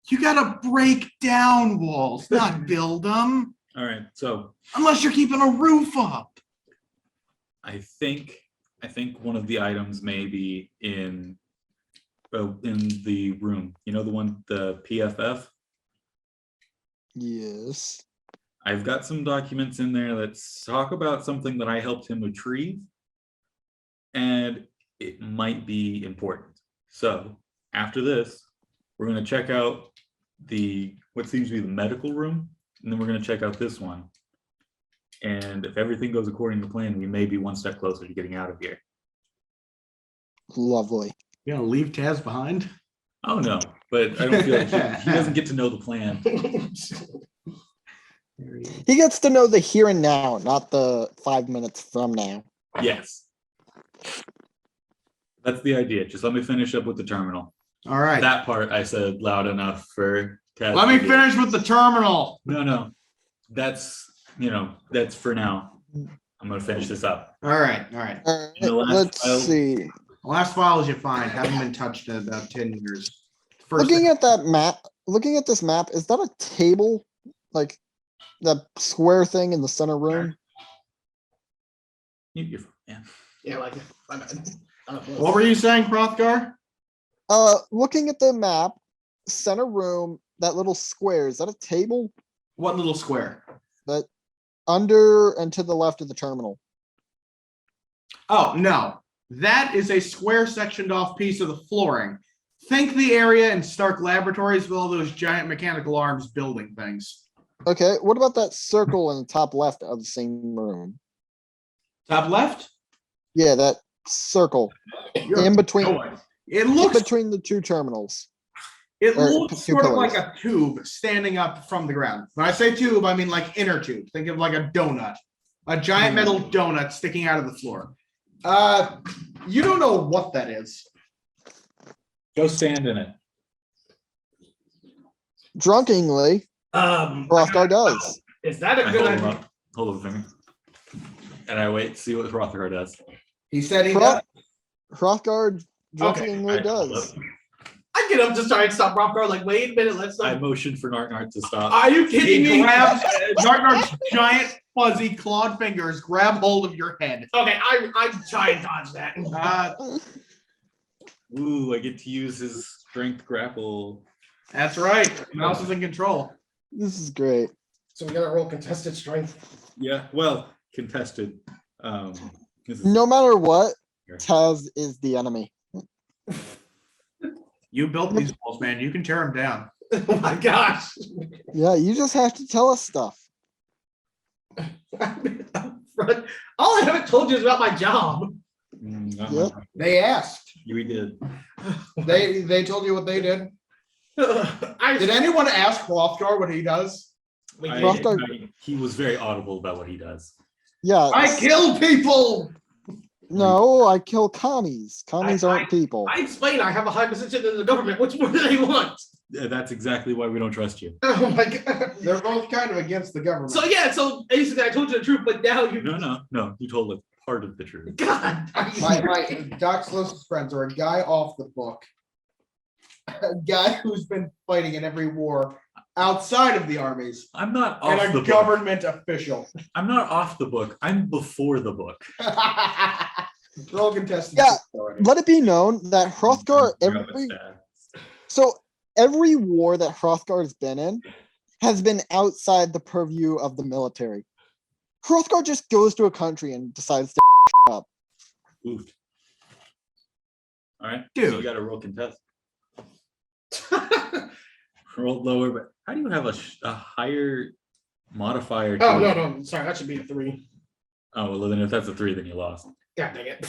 You gotta break down walls, not build them. All right. So Unless you're keeping a roof up. I think one of the items may be in the room. You know, the one, the PFF. Yes. I've got some documents in there that talk about something that I helped him retrieve, and it might be important. So after this, we're going to check out what seems to be the medical room, and then we're going to check out this one. And if everything goes according to plan, we may be one step closer to getting out of here. Lovely. You gonna leave Taz behind? Oh no, but I don't feel like he doesn't get to know the plan. He gets to know the here and now, not the 5 minutes from now. Yes. That's the idea. Just let me finish up with the terminal. All right. That part I said loud enough for Taz. Let me to do. finish with the terminal. No. That's for now. I'm gonna finish this up. All right. All right. All The right, last let's file- see. The last files you find haven't been touched in about 10 years. First Looking at that map, looking at this map, is that a table? Like that square thing in the center room? You're fine, yeah. Yeah, like my bad. What were you saying, Hrothgar? Looking at the map, center room, that little square, is that a table? What little square? That under and to the left of the terminal. Oh, no. That is a square sectioned off piece of the flooring. Think the area in Stark Laboratories with all those giant mechanical arms building things. Okay, what about that circle in the top left of the same room? Top left? Yeah, that circle You're in between, going. It in looks between the two terminals. It Or looks two sort of like pillars. a tube standing up from the ground. When I say tube, I mean like inner tube. Think of like a donut, a giant metal donut sticking out of the floor. You don't know what that is. Go stand in it. Drunkenly, Hrothgar does. Is that a I good hold him idea? up, hold up a finger. And I wait to see what Hrothgar does. He said he Hroth- does. Hrothgar drunkenly I does. I get up to try and stop Hrothgar. Like, wait a minute, let's I not. motion for Nartnart to stop. Are you kidding He me? grabs Nartnar's giant fuzzy clawed fingers, grab hold of your head. Okay, I try and dodge that. Ooh, I get to use his strength grapple. That's right. Mouse is in control. This is great. So we gotta roll contested strength. Yeah, well, contested. This is- No matter what, Taz is the enemy. You built these walls, man. You can tear them down. Oh my gosh. Yeah, you just have to tell us stuff. All I haven't told you is about my job. Yep. They asked. We did. They told you what they did. Did anyone ask Hrothgar what he does? We I- did. Hrothgar- he was very audible about what he does. Yeah. I kill people. No, I kill commies. Commies aren't people. I explained I have a high position in the government. Which more do they want? That's exactly why we don't trust you. Oh my god. They're both kind of against the government. So yeah, so basically I told you the truth, but now you No. You told us part of the truth. God. my Doc's closest friends are a guy off the book, a guy who's been fighting in every war outside of the armies, I'm not and off a the book. government official. I'm not off the book. I'm before the book. Roll contested. Yeah. Let it be known that Hrothgar, every war that Hrothgar has been in has been outside the purview of the military. Hrothgar just goes to a country and decides to up. Oof. All right, Dude. So you got to roll contest. Roll lower, but how do you have a higher modifier? to Oh it? no, sorry, that should be a 3. Oh well, then if that's a 3, then you lost. God dang it.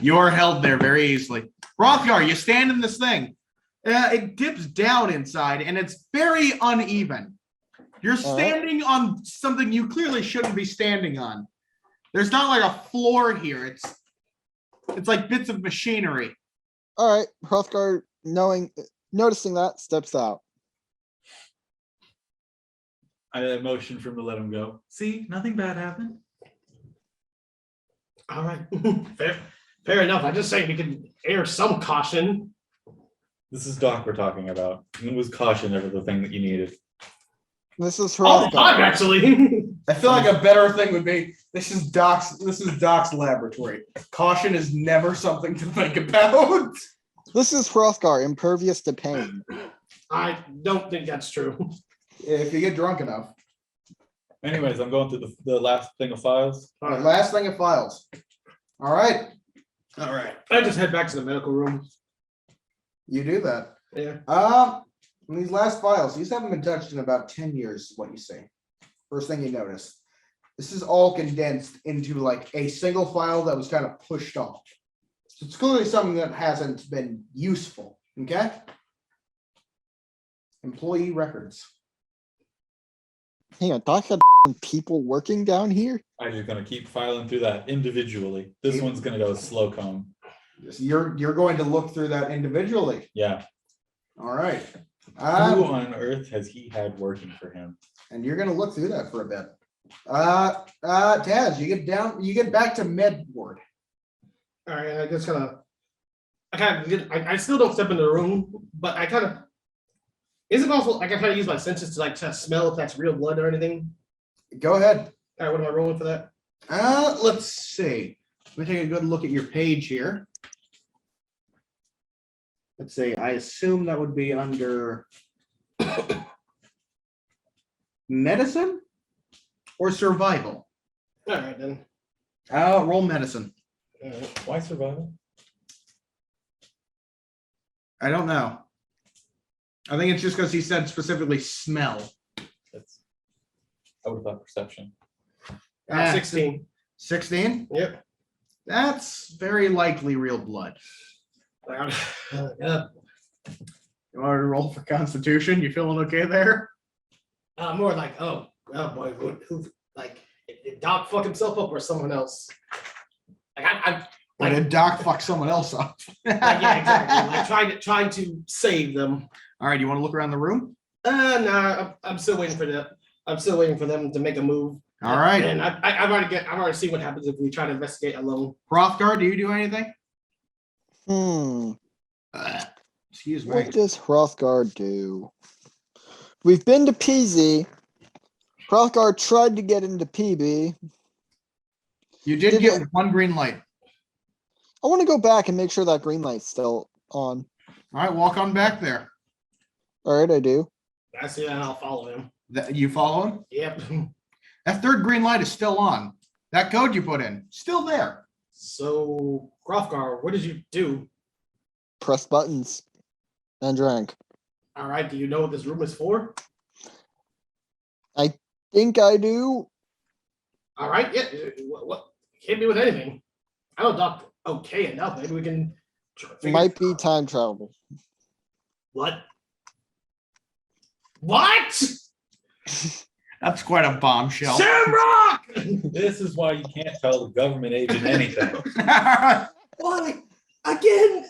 You're held there very easily. Hrothgar, you stand in this thing. It dips down inside, and it's very uneven. You're standing on something you clearly shouldn't be standing on. There's not like a floor here. It's like bits of machinery. All right, Hrothgar, noticing that, steps out. I motion for him to let him go. See, nothing bad happened. All right. Fair enough. I just say we can air some caution. This is Doc we're talking about. It was caution ever the thing that you needed. This is All the Hrothgar. time, actually. I feel like a better thing would be this is Doc's laboratory. Caution is never something to think about. This is Hrothgar, impervious to pain. I don't think that's true. If you get drunk enough. Anyways, I'm going through the last thing of files. All right, last thing of files. All right. I just head back to the medical room. You do that. Yeah. In these last files, these haven't been touched in about 10 years, is what you see. First thing you notice. This is all condensed into like a single file that was kind of pushed off. So it's clearly something that hasn't been useful. Okay. Employee records. Hang on, Doc had people working down here? I'm just gonna keep filing through that individually. This one's gonna go slow cone. You're going to look through that individually. Yeah. All right. Who on earth has he had working for him? And you're gonna look through that for a bit. Taz, you get back to med ward. All right. I I still don't step in the room, but I kind of. Is it possible I can try to use my senses to like to smell if that's real blood or anything? Go ahead. All right, what am I rolling for that? Let's see. Let me take a good look at your page here. Let's see. I assume that would be under medicine or survival. All right then. Roll medicine. All right. Why survival? I don't know. I think it's just because he said specifically smell. That's, I would have thought perception. 16. 16? Yep. That's very likely real blood. Yeah. You want to roll for Constitution? You feeling okay there? More like, oh boy, who like did Doc fuck himself up or someone else? Like I'm Or did Doc fuck someone else up? yeah, exactly. Like trying to save them. All right, you want to look around the room? Nah, I'm still waiting for them. I'm still waiting for them to make a move. All right. And I've already seen what happens if we try to investigate alone. Hrothgar, do you do anything? Excuse me. What does Hrothgar do? We've been to PZ. Hrothgar tried to get into PB. You did Did get it- one green light. I want to go back and make sure that green light's still on. All right, walk on back there. All right, I do. I see that, and I'll follow him. You follow him? Yep. That third green light is still on. That code you put in, still there. So, Hrothgar, what did you do? Press buttons and drank. All right, do you know what this room is for? Think I do. All right, yeah. What? Hit me with anything. I don't talk okay enough. Maybe we can. Might be time travel. What? What? That's quite a bombshell. Shamrock! This is why you can't tell the government agent anything. Why? Again?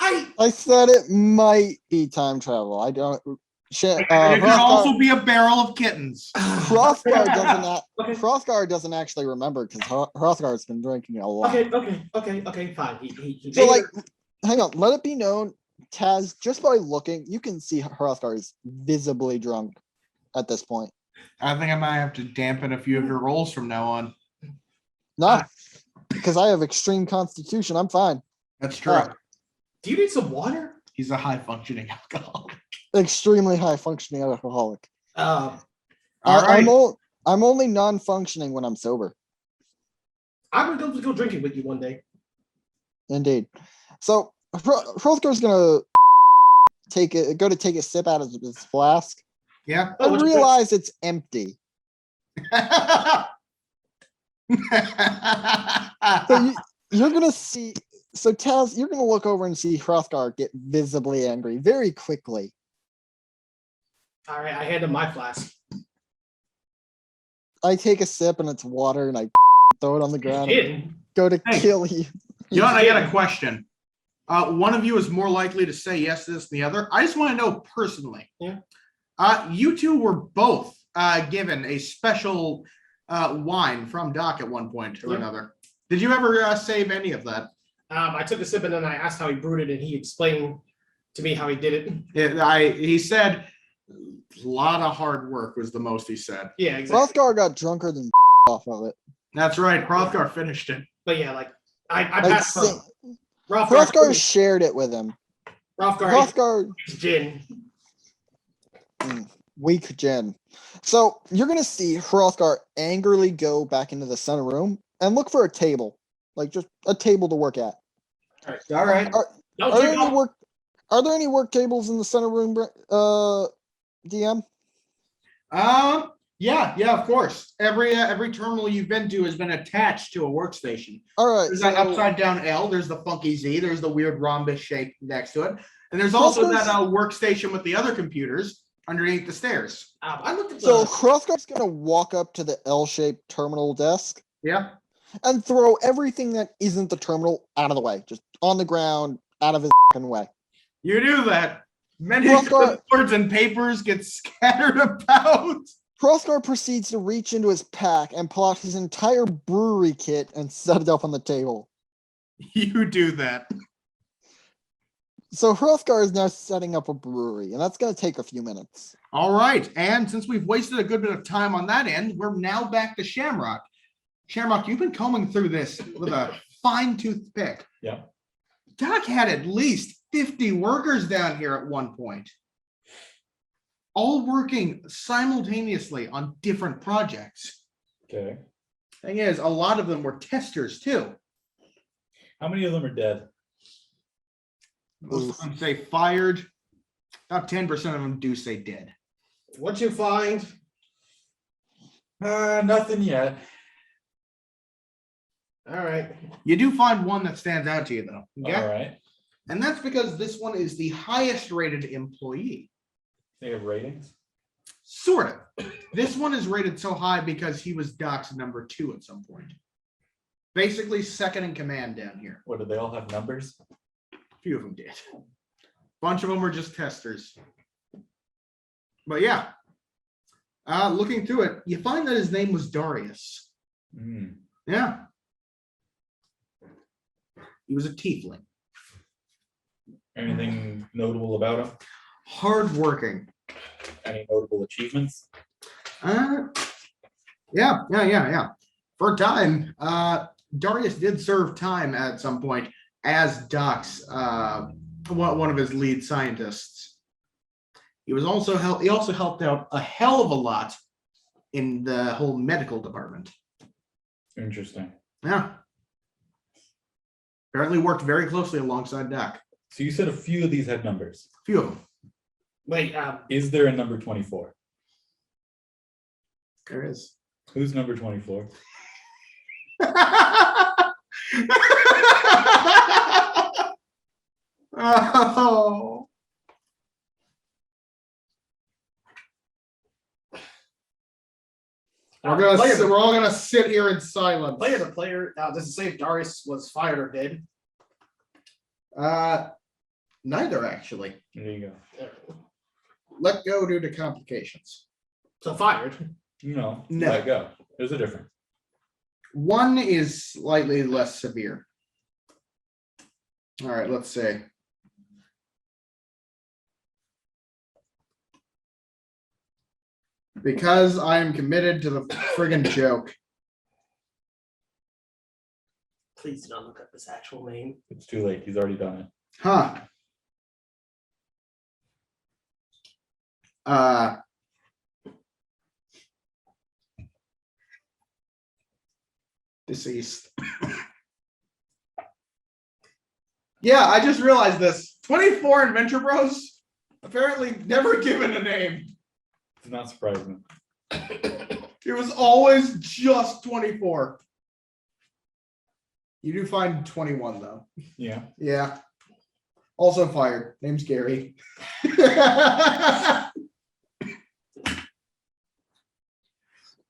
I said it might be time travel. I don't. It could also be a barrel of kittens. Hrothgar doesn't. Okay. Hrothgar doesn't actually remember because Hrothgar's been drinking a lot. Okay, fine. He So, like, hang on. Let it be known, Taz. Just by looking, you can see Hrothgar is visibly drunk at this point. I think I might have to dampen a few of your rolls from now on. No, because I have extreme constitution. I'm fine. That's true. Do you need some water? He's a high functioning alcoholic. Extremely high functioning alcoholic. All right. I'm only non-functioning when I'm sober. I would go drinking with you one day. Indeed. So Hrothgar's gonna take a sip out of his flask Yeah. Oh, and what'd you realize it's empty. So you're gonna see. So Taz, you're gonna look over and see Hrothgar get visibly angry very quickly. All right, I hand him my flask. I take a sip and it's water and I throw it on the ground and Kid. go to Hey. kill you. John, I got a question. One of you is more likely to say yes to this than the other. I just want to know personally. Yeah. You two were both given a special wine from Doc at one point or Yeah. another. Did you ever save any of that? I took a sip and then I asked how he brewed it, and he explained to me how he did it. He said a lot of hard work was the most he said. Yeah, exactly. Hrothgar got drunker than off of it. That's right. Hrothgar finished it. But yeah, like I Like, passed sa- Hrothgar shared it with him. Hrothgar gin. weak gin. So you're gonna see Hrothgar angrily go back into the center room and look for a table, like just a table to work at. All right. Don't Are there drink any all- work? Are there any work tables in the center room, DM? Yeah, of course. Every terminal you've been to has been attached to a workstation. All right. There's So, that upside down L. There's the funky Z. There's the weird rhombus shape next to it, and there's also Hrothgar's- that workstation with the other computers underneath the stairs. I looked at so the. Hrothgar's gonna walk up to the L-shaped terminal desk Yeah. and throw everything that isn't the terminal out of the way, just on the ground, out of his way. You do that. Many Hrothgar- words and papers get scattered about. Hrothgar proceeds to reach into his pack and pull out his entire brewery kit and set it up on the table. You do that. So Hrothgar is now setting up a brewery, and that's going to take a few minutes. All right. And since we've wasted a good bit of time on that end, we're now back to shamrock. Shamrock, you've been combing through this with a fine-toothed pick. Yeah. Doc had at least 50 workers down here at one point, all working simultaneously on different projects. Okay. Thing is, a lot of them were testers too. How many of them are dead? Most of them say fired. About 10% of them do say dead. What you find? Nothing yet. All right. You do find one that stands out to you though. Okay? All right. And that's because this one is the highest rated employee. They have ratings. Sort of. This one is rated so high because he was Doc's number 2 at some point. Basically second in command down here. What, do they all have numbers? A few of them did. Bunch of them were just testers. But yeah. Looking through it, you find that his name was Darius. Hmm. Yeah. He was a tiefling. Anything notable about him? Hardworking. Any notable achievements? Yeah. For a time, Darius did serve time at some point as Doc's one of his lead scientists. He also helped out a hell of a lot in the whole medical department. Interesting. Yeah. Apparently worked very closely alongside Doc. So you said a few of these had numbers. A few of them. Wait, Is there a number 24? There is. Who's number 24? Oh. We're all gonna sit here in silence. player to player. Does it say if Darius was fired or dead? Neither actually. There you go. Let go due to complications. So fired. No. No. Let go. There's a difference. One is slightly less severe. All right, let's see. Because I am committed to the friggin' joke. Please do not look up his actual name. It's too late. He's already done it. Huh. Deceased. Yeah, I just realized this. 24 Adventure Bros apparently never given a name. It's not surprising. It was always just 24. You do find 21 though. Yeah. Yeah. Also fired. Name's Gary.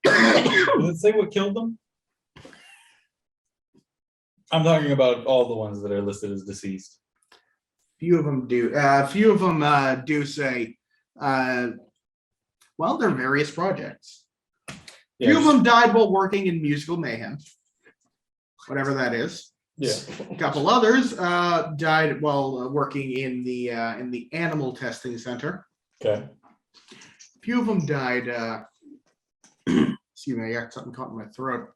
Does it say what killed them? I'm talking about all the ones that are listed as deceased. Few of them do. Few of them do say, well, they're various projects. Yeah, Few of them died while working in musical mayhem, whatever that is. yeah. A couple others died while working in the animal testing center. Okay. Few of them died. Excuse me, I got something caught in my throat.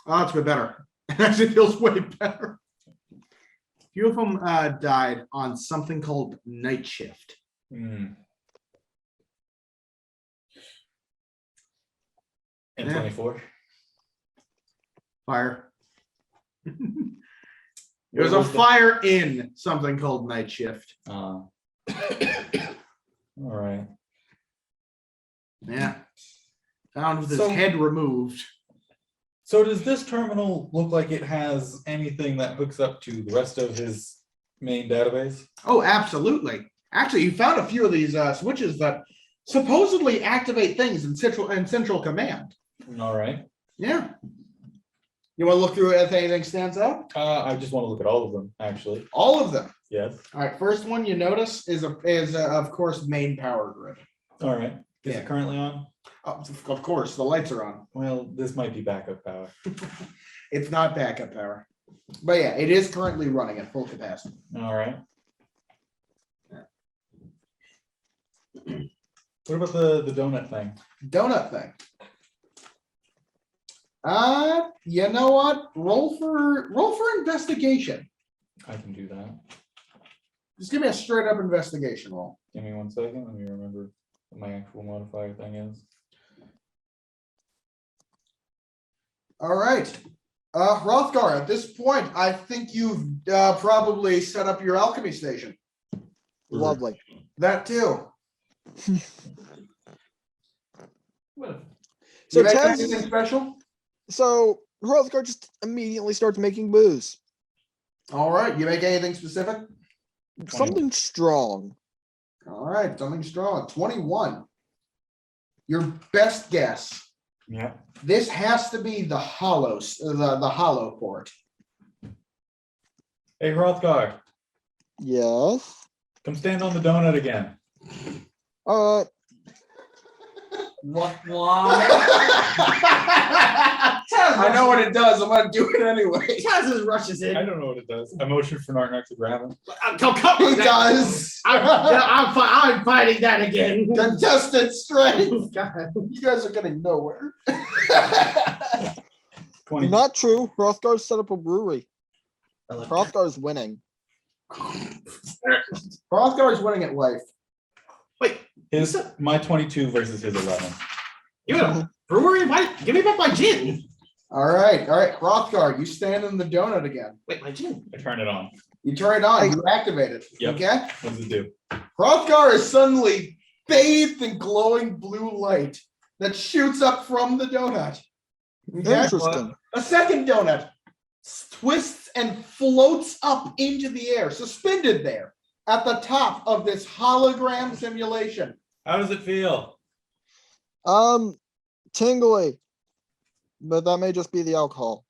Oh, it's a bit better. It actually feels way better. Few of them died on something called night shift. Mm. And Yeah. 24. Fire. There was a fire in something called night shift. All right. Yeah. Found with his So- head removed. So does this terminal look like it has anything that hooks up to the rest of his main database? Oh, absolutely. Actually, you found a few of these switches that supposedly activate things in central command. All right. Yeah. You want to look through it if anything stands out? I just want to look at all of them, actually. All of them. Yes. All right. First one you notice is of course main power grid. All right. Is Yeah. it currently on? Of course, the lights are on. Well, this might be backup power. It's not backup power. But yeah, it is currently running at full capacity. All right. What about the donut thing? Donut thing. You know what? Roll for investigation. I can do that. Just give me a straight up investigation roll. Give me 1 second. Let me remember what my actual modifier thing is. All right. Hrothgar, at this point, I think you've probably set up your alchemy station. Lovely. That too. So You make Taz, anything special? so Hrothgar just immediately starts making booze. All right. You make anything specific? Something strong. All right. Something strong. 21. Your best guess. Yeah. This has to be the the hollow port. Hey, Hrothgar, Yes. come stand on the donut again. What? I know what it does. I'm gonna do it anyway. Taz just rushes in. I don't know what it does. I motion for Narknak to grab him. He does. I'm fighting that again. Contested strength. God. You guys are getting nowhere. 20. Not true. Hrothgar set up a brewery. Hrothgar's winning. Hrothgar is winning at life. Wait, My 22 versus his 11. you got a brewery? Why? Give me back my gin. All right. Hrothgar, you stand in the donut again. Wait, my gin. I turn it on. You turn it on. You activate it. Yep. Okay. What does it do? Hrothgar is suddenly bathed in glowing blue light that shoots up from the donut. Okay? Interesting. A second donut twists and floats up into the air, suspended there at the top of this hologram simulation. How does it feel? Tingly. But that may just be the alcohol.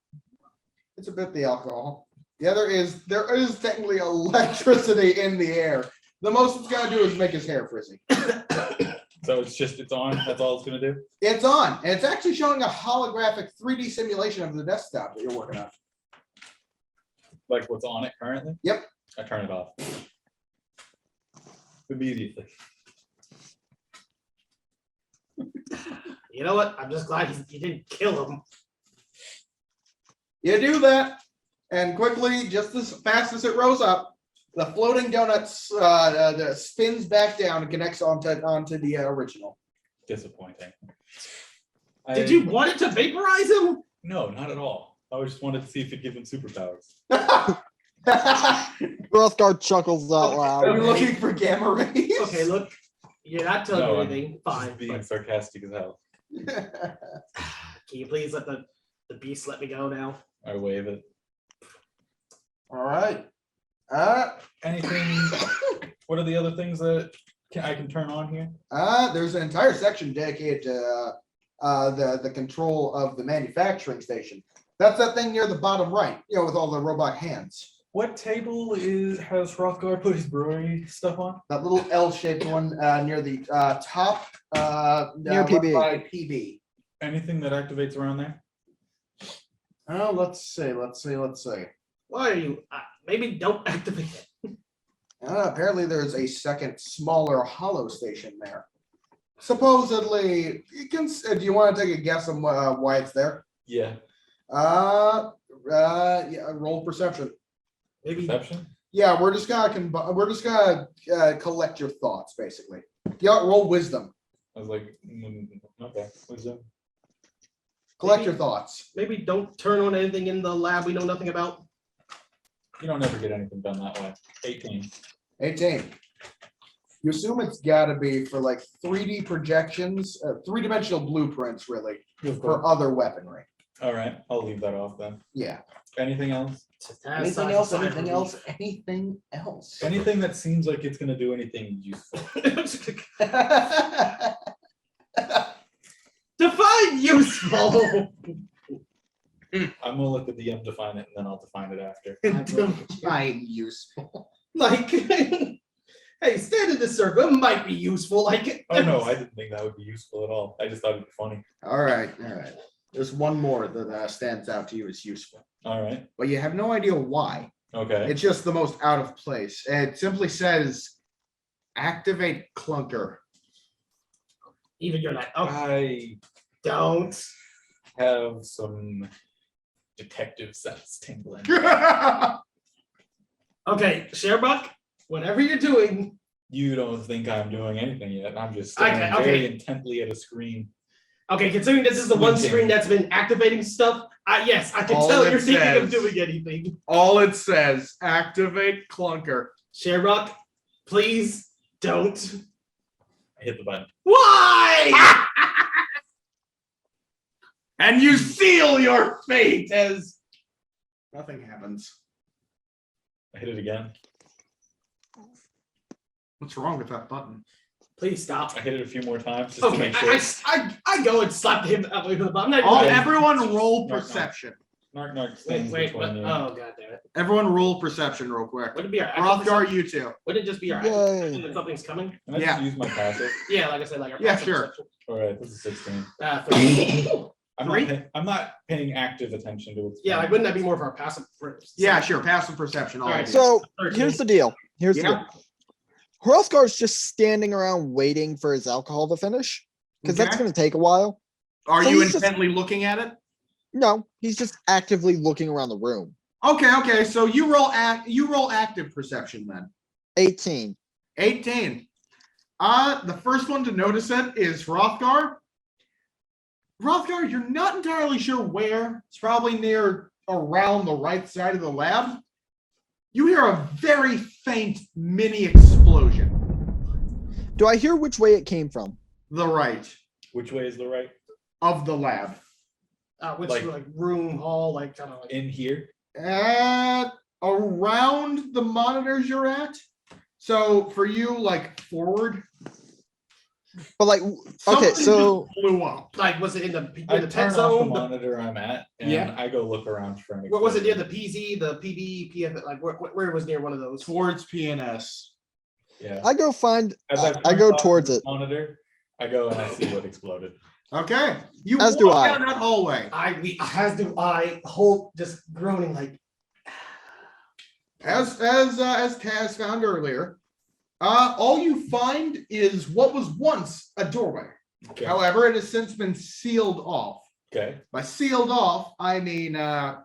It's a bit the alcohol. Yeah, there is technically electricity in the air. The most it's gonna do is make his hair frizzy. So it's on. That's all it's gonna do. It's on, and it's actually showing a holographic 3D simulation of the desktop that you're working on. Like what's on it currently? Yep. I turn it off immediately. You know what? I'm just glad you didn't kill him. You do that, and quickly, just as fast as it rose up, the floating donut spins back down and connects onto the original. Disappointing. Did you want it to vaporize him? No, not at all. I just wanted to see if it'd give him superpowers. Hrothgar chuckles out Are loud. you looking for gamma rays? Okay, look. You're not telling No, me I'm anything. Fine. Just being but sarcastic as hell. can you please let the beast let me go now? I wave it. All right. Anything? What are the other things that I can turn on here? There's an entire section dedicated to the control of the manufacturing station. That's that thing near the bottom right, with all the robot hands. What table has Hrothgar put his brewery stuff on? That little L-shaped one near the top, Near left PB. by PB. Anything that activates around there? Oh, let's see. Why are you? Maybe don't activate it. Apparently, there's a second, smaller hollow station there. Supposedly, you can. Do you want to take a guess on why it's there? Yeah. Yeah. Roll perception. Maybe Perception? Yeah, we're just gonna collect your thoughts, basically. Yeah, roll wisdom. I was like, okay. Wisdom. Collect your thoughts. maybe don't turn on anything in the lab we know nothing about. You don't ever get anything done that way. 18. 18. You assume it's got to be for like 3D projections, three-dimensional blueprints, really, for other weaponry. All right, I'll leave that off then. Yeah. Anything else? Anything else? Anything else? Anything else? Anything that seems like it's gonna do anything useful. Define useful. I'm gonna let the DM define it, and then I'll define it after. Define useful. Like, hey, stand in the circle. It might be useful. Like, Oh no, I didn't think that would be useful at all. I just thought it'd be funny. All right. There's one more that stands out to you as useful. All right. but you have no idea why. Okay. It's just the most out of place. It simply says activate clunker. Even you're like, oh, I don't. have some detective sense tingling. Okay, sHOcK, whatever you're doing. You don't think I'm doing anything yet. I'm just Okay, staring okay. very intently at a screen. Okay, considering this is the one Squinting. screen that's been activating stuff, yes, I can All tell it you're thinking of says- doing anything. All it says, activate clunker. sHOcK, please don't. I hit the button. Why? And you seal your fate as nothing happens. I hit it again. What's wrong with that button? Please stop. I hit it a few more times just to Okay, make sure. I go and slap him up with the button. I'm not All, even- everyone roll No, no. perception. Narc narc Wait, stands wait, what? between you. Oh god damn it. Everyone roll perception real quick. Would it be our active Rothgar, perception? you two. Would it just be our active Yay. perception that something's coming? Can I Yeah. just use my passive? Yeah, like I said, like our Yeah, passive sure. perception. All right, this is 16. 3. I'm not paying active attention to what's Yeah, going like wouldn't that be more of our passive? Yeah, sure. Passive perception. All All right. right. So 13. here's the deal. Here's the Yeah. deal. Hrothgar's just standing around waiting for his alcohol to finish, because that's Okay. going to take a while. Are so you he's just- intently looking at it? No, he's just actively looking around the room. Okay, okay. So you roll active perception then. 18. 18. The first one to notice it is Hrothgar. Hrothgar, you're not entirely sure where. It's probably near around the right side of the lab. You hear a very faint mini explosion. Do I hear which way it came from? The right Which way is the right? of the lab. Which Like- like room, hall, like kind of like. In here? Around the monitors you're at. So for you, like forward. But like, okay, something just so blew up. Like, was it in the I pet turn off the zone? monitor I'm at, and Yeah. I go look around for an What was it near explosion. the PZ, the PB, PF? Like, where was near one of those? Towards PNS. Yeah. I go find, As I turned go off towards the it. Monitor. I go and I see what exploded. Okay. You As do walk I. down that hallway. As do I, whole just groaning like. As Taz found earlier, all you find is what was once a doorway. Okay. However, it has since been sealed off. Okay. By sealed off, I mean like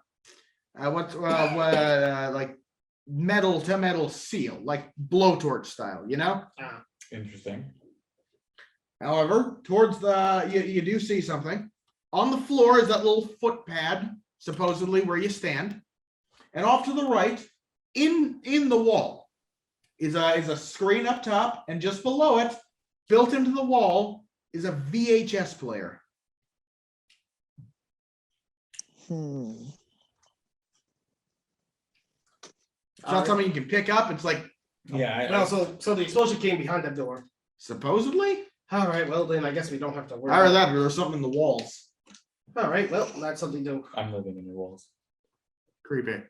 metal to metal seal, like blowtorch style, you know? Interesting. However, towards the you do see something. On the floor is that little footpad, supposedly where you stand. And off to the right, in the wall, is a screen up top, and just below it, built into the wall, is a VHS player. It's not something you can pick up. It's like Yeah. Well, so the explosion came behind that door. supposedly. All right, well then I guess we don't have to worry. Either about that or there's something in the walls. it. All right, well that's something to. I'm living in your walls. Creepy.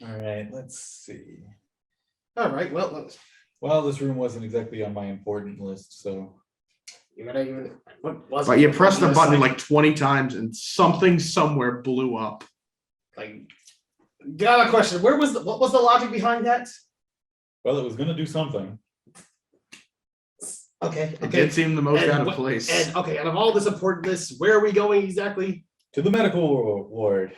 All right. Let's see. All right, well Well, this room wasn't exactly on my important list, so you gotta even. What was? But it? you press the It's button like 20 times and something somewhere blew up. like. Got a question. What was the logic behind that? well, it was gonna do something. Okay. It Okay. did seem the most And out of what- place. And okay, out of all this importance, where are we going exactly? To the medical ward.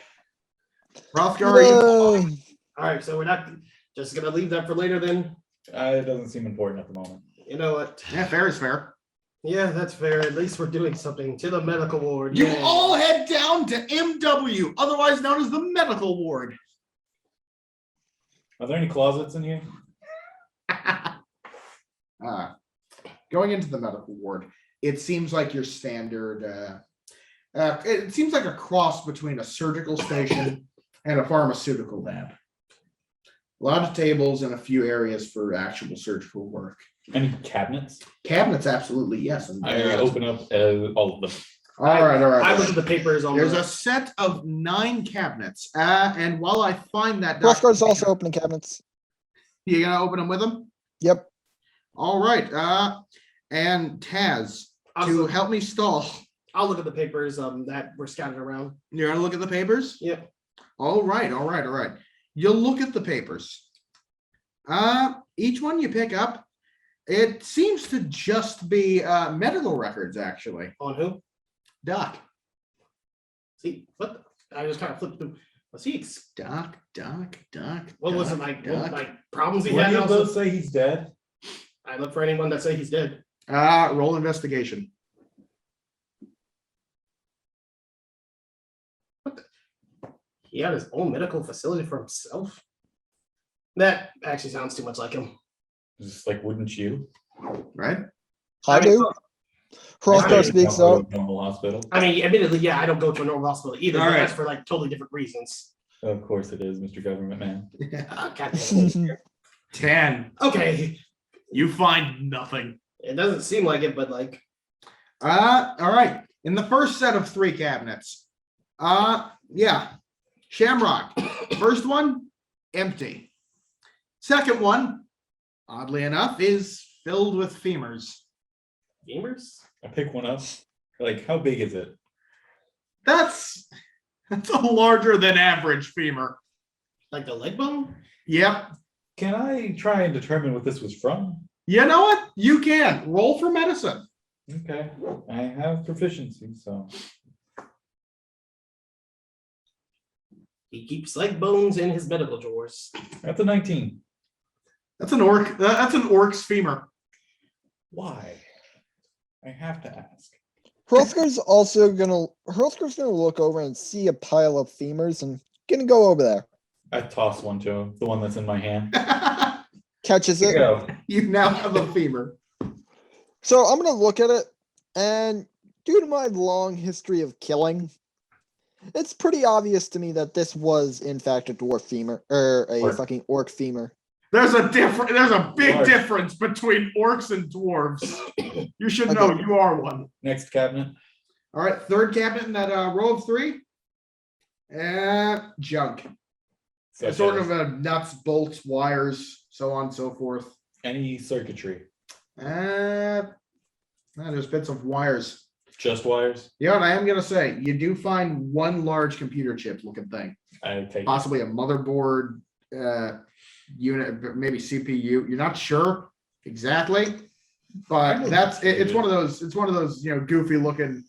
Hrothgar, you Yay. All right, so we're not just gonna leave that for later then. It doesn't seem important at the moment. You know what? yeah, fair is fair. Yeah, that's fair. At least we're doing something to the medical ward. You Yay. all head down to MW, otherwise known as the medical ward. Are there any closets in here? Going into the medical ward, it seems like your standard. It seems like a cross between a surgical station and a pharmaceutical lab. A lot of tables and a few areas for actual surgical work. Any cabinets? Cabinets, absolutely, yes. And I open up all of them. all right, all right. I all look right. at the papers on There's the. a set of 9 cabinets. And while I find that, Hrothgar's also opening cabinets. you gonna open them with them? Yep. All right. And Taz, to Also- help me stall, I'll look at the papers that were scattered around. You're gonna look at the papers? Yep. All right, all right, all right. You'll look at the papers. Each one you pick up, it seems to just be medical records, actually. On who? Doc, See, what? I just kind of flipped through. Was he? Doc. What was it Doc, like? Doc. What, like problems he When had? you Also, both say he's dead, I look for anyone that say he's dead. Roll investigation. He had his own medical facility for himself. That actually sounds too much like him. just like, wouldn't you? Right? I mean, do. I Hrothgar mean, speaks Don't go up. to a normal hospital. I mean, admittedly, yeah, I don't go to a normal hospital either. All But right. that's for like totally different reasons. Of course it is, Mr. Government Man. Goddamn. 10. Okay, You find nothing. it doesn't seem like it, but like, All right. In the first set of 3 cabinets, yeah, Shamrock. First one, empty. Second one, oddly enough, is filled with femurs. femurs, I pick one up. Like, how big is it? That's a larger than average femur. like the leg bone. Yep. Can I try and determine what this was from? You know what? You can roll for medicine. Okay, I have proficiency, so He keeps leg bones in his medical drawers. that's a 19. That's an orc. That's an orc's femur. Why? I have to ask. Hrothgar's gonna look over and see a pile of femurs and gonna go over there. I toss one to him, the one that's in my hand. Catches Here you it. go. You now have a femur. So I'm gonna look at it, and due to my long history of killing, it's pretty obvious to me that this was in fact a dwarf femur or a Orc. fucking orc femur. There's a big Large. difference between orcs and dwarves. You should Okay. know you are one. Next cabinet. All right, third cabinet in that row of 3. Junk. Such Sort as of nuts, bolts, wires, so on and so forth. any circuitry. There's bits of wires. Just wires. Yeah, and I am gonna say you do find one large computer chip looking thing, I take it. possibly a motherboard unit, maybe CPU. You're not sure exactly, but it's one of those. It's one of those goofy looking,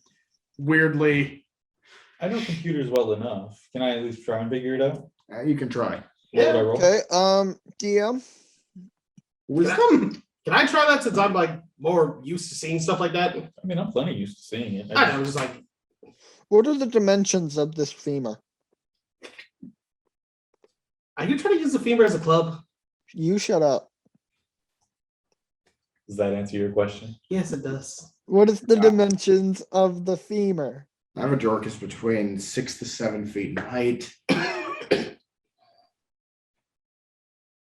weirdly. I know computers well enough. Can I at least try and figure it out? You can try What would I roll? Okay, DM. wisdom. Can I try that since I'm like more used to seeing stuff like that? I mean, I'm plenty used to seeing it. I know, I'm just like, What are the dimensions of this femur? are you trying to use the femur as a club? You shut up. Does that answer your question? Yes, it does. What is the dimensions of the femur? Average orc is between 6 to 7 feet in height.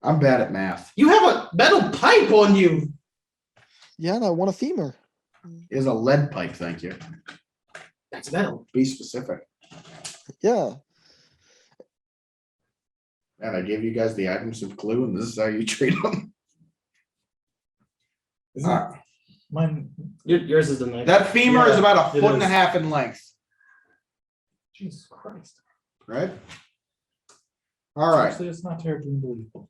I'm bad at math. You have a metal pipe on you. Yeah, and I want a femur. Is a lead pipe, thank you. That's metal. Be specific. Yeah. And I gave you guys the items of clue, and this is how you treat them. Isn't mine? Yours is the knife. That femur is Yeah, about a it foot and a is. half in length, Jesus Christ. right? All right. Actually, it's not terribly unbelievable.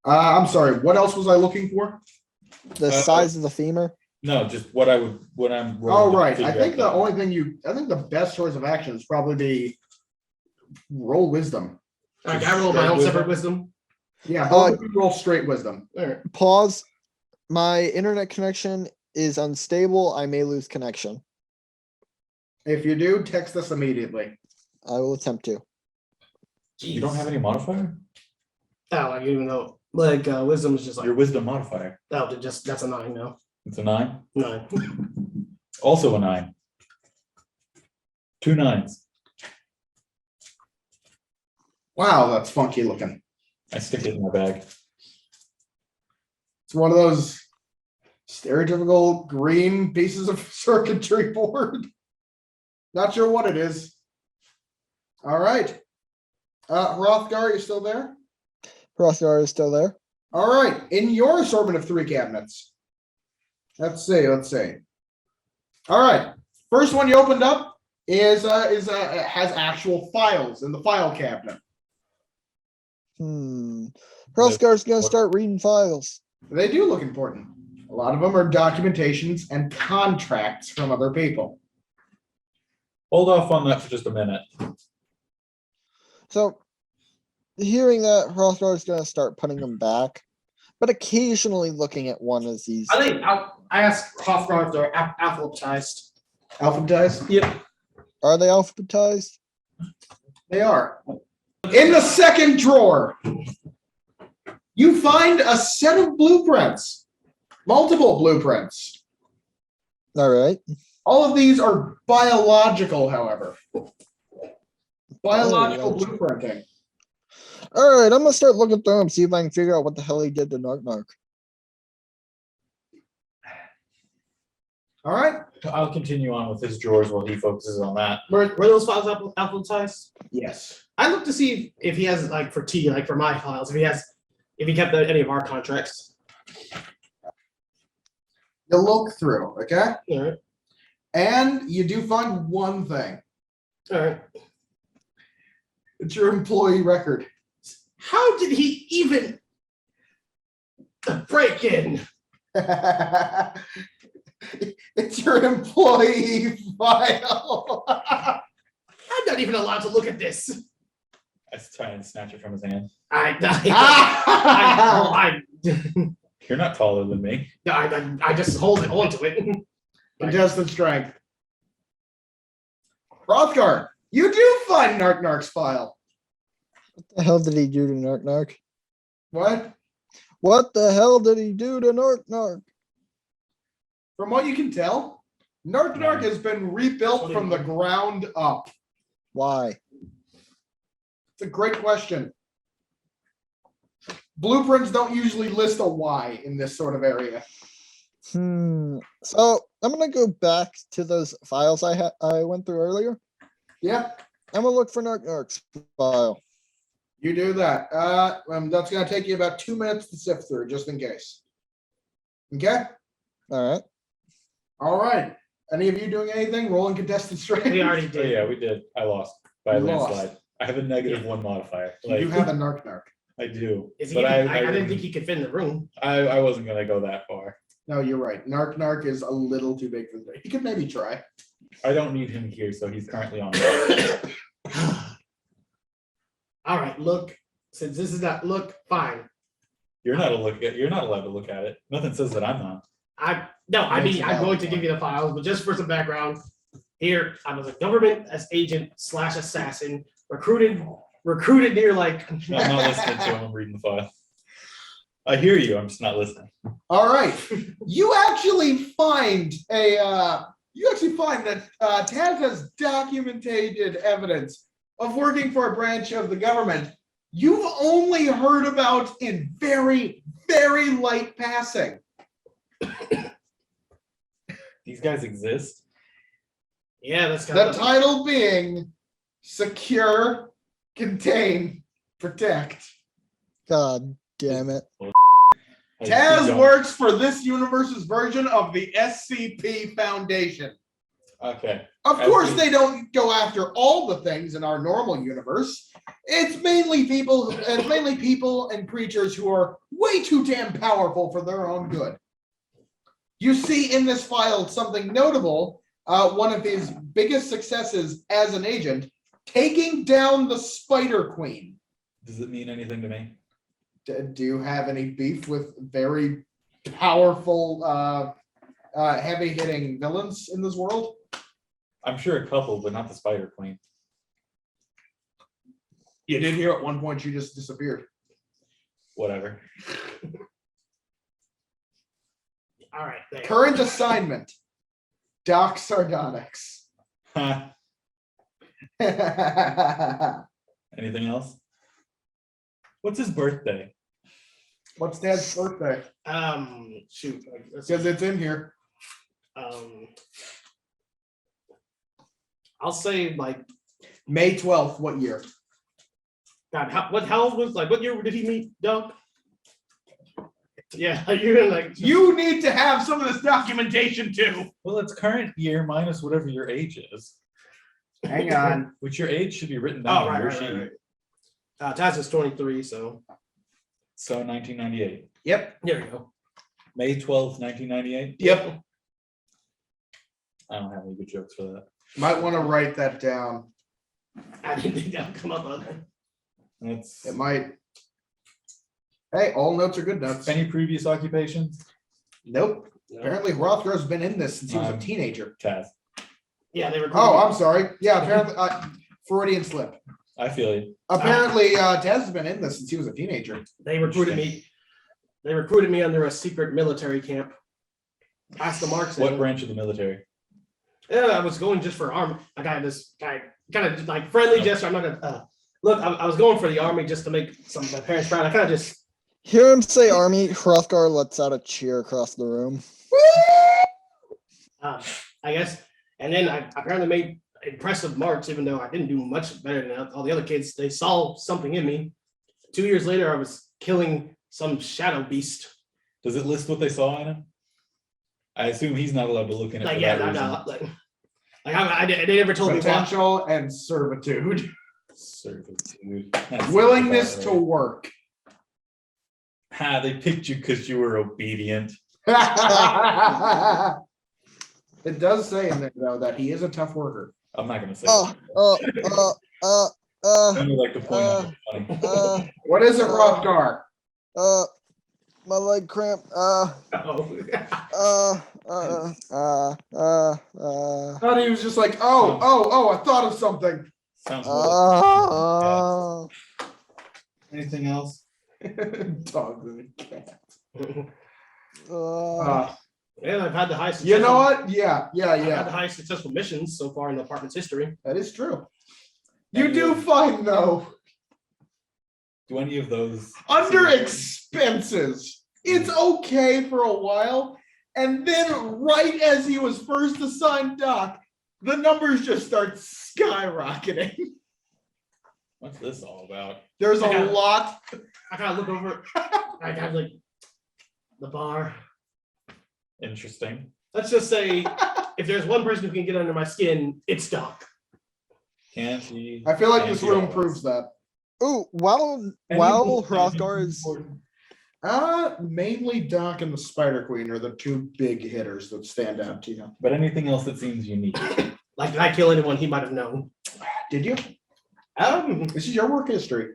I'm sorry. What else was I looking for? The size of the femur. No, just what I would when I'm. Oh, rolling to right. I figure think out the that. only thing I think the best choice of action is probably the roll wisdom. Like, I roll my own separate wisdom. Yeah, both of you roll straight wisdom. All right. Pause. My internet connection is unstable. I may lose connection. If you do, text us immediately. I will attempt to. You don't have any modifier? Oh, like even though like wisdom is just like Your wisdom modifier. that's a 9 now. It's a 9. 9. Also a 9. 2 9s. Wow, that's funky looking. I stick it in my bag. It's one of those stereotypical green pieces of circuitry board. Not sure what it is. All right. Hrothgar, you still there? Hrothgar is still there. All right. In your assortment of 3 cabinets. Let's see. All right. First one you opened up has actual files in the file cabinet. Hrothgar's gonna start reading files. They do look important. A lot of them are documentations and contracts from other people. Hold off on that for just a minute. So, hearing that, Hrothgar's gonna start putting them back, but occasionally looking at one of these. I think I asked Hrothgar if they're alphabetized. Alphabetized? Yep. Are they alphabetized? They are. In the second drawer, you find a set of blueprints, multiple blueprints. All right. All of these are biological, however. Biological Biological. blueprinting. All right, I'm gonna start looking through them, see if I can figure out what the hell he did to Nark. All right. I'll continue on with his drawers while he focuses on that. Were those files alphabetized? Yes. I look to see if he has like for T, like for my files, if he kept any of our contracts. You look through, okay? All right. And you do find one thing. All right. It's your employee record. How did he even break in? It's your employee file. I'm not even allowed to look at this. I try and snatch it from his hand. I You're not taller than me. just hold it onto it. Contestant strength. Hrothgar, you do find Nark's file. What the hell did he do to Nark? What? What the hell did he do to Nark? From what you can tell, Nark has been rebuilt from the ground up. Why? It's a great question. Blueprints don't usually list a why in this sort of area. So I'm gonna go back to those files I went through earlier. Yeah, I'm gonna look for Nark's file. you do that. That's going to take you about 2 minutes to sift through, just in case. Okay? All right. All right. Any of you doing anything? Rolling contested strength? We already Oh, did. yeah, we did. I lost by a You lost. landslide. I have a -1 modifier. You do have a Nark. I do. Is he But even, I didn't think he could fit in the room. I wasn't gonna go that far. No, you're right. Nark is a little too big for that. He could maybe try. I don't need him here, so he's currently on. All right, look. Since this is not fine. You're not allowed to look at it. Nothing says that I'm not. I'm Makes going to valid give you the files, but just for some background, here I was a government agent / assassin, recruited near like. I'm not listening to him. I'm reading the file. I hear you. I'm just not listening. All right. You actually find that Taz has documented evidence of working for a branch of the government you've only heard about in very, very light passing. These guys exist. Yeah, that's kind The of title being Secure, Contain, Protect. God damn it. Taz works for this universe's version of the SCP Foundation. Okay. Of course, they don't go after all the things in our normal universe. It's mainly people and creatures who are way too damn powerful for their own good. You see in this file something notable. One of his biggest successes as an agent, taking down the Spider Queen. Does it mean anything to me? Do you have any beef with very powerful, heavy-hitting villains in this world? I'm sure a couple, but not the Spider Queen. You did hear at one point she just disappeared. Whatever. all right. There. Current assignment, Doc Sardonyx. Anything else? What's his birthday? What's Dad's birthday? Shoot. Because it's in here. I'll say like May 12th, what year? God. What hell was like? What year did he meet Doug? Yeah, you're like You need to have some of this documentation too. Well, it's current year minus whatever your age is, Hang on. which your age should be written down Oh, on right, your right, sheet. right, right. Taz is 23, so So 1998, Yep. there we go. May 12th, 1998. Yep. I don't have any good jokes for that. Might want to write that down. I didn't think that would come up on there. That's It might. Hey, all notes are good notes. any previous occupations? Nope. No. Apparently Rothgar's been in this since he was a Um, teenager. Taz, Yeah, they were. Oh, I'm sorry. Yeah, apparently Freudian slip. I feel you. Apparently Taz has been in this since he was a teenager. They recruited me. They recruited me under a secret military camp. Asked the marks. What branch of the military? Yeah, I was going just for army. I got this guy kind of like friendly gesture. I'm not gonna look. I was going for the army just to make some of my parents proud. I kind of just Hear him say army, Hrothgar lets out a cheer across the room. I guess, and then I apparently made impressive marks, even though I didn't do much better than all the other kids. They saw something in me. 2 years later, I was killing some shadow beast. Does it list what they saw in him? I assume he's not allowed to look in it. Like for yeah, that I'm reason. not like they never told me why. Potential and servitude. Servitude. That's Willingness about to right. work. Ha, they picked you because you were obedient. It does say in there though that he is a tough worker. I'm not gonna say Uh, that. uh, I only like to point out it's funny. What is it, Rothgar? my leg cramp. Oh. Thought he was just like, I thought of something. Sounds more Uh, anything else? Dog and a cat. uh, Yeah, I've had the highest. You know successful- what? Yeah, I've had yeah. the highest successful missions so far in the department's history. That is true. You And do you- fine though. Do any of those Under expenses. It's okay for a while. And then right as he was first assigned Doc, the numbers just start skyrocketing. What's this all about? There's a Okay. lot. I gotta look over. I have like the bar. Interesting. Let's just say if there's one person who can get under my skin, it's Doc. Can't he? I feel like can't this he room always? proves that. ooh, while Hrothgar is Mainly Doc and the Spider Queen are the two big hitters that stand out to you. But anything else that seems unique? Like, did I kill anyone he might have known? Did you? This is your work history.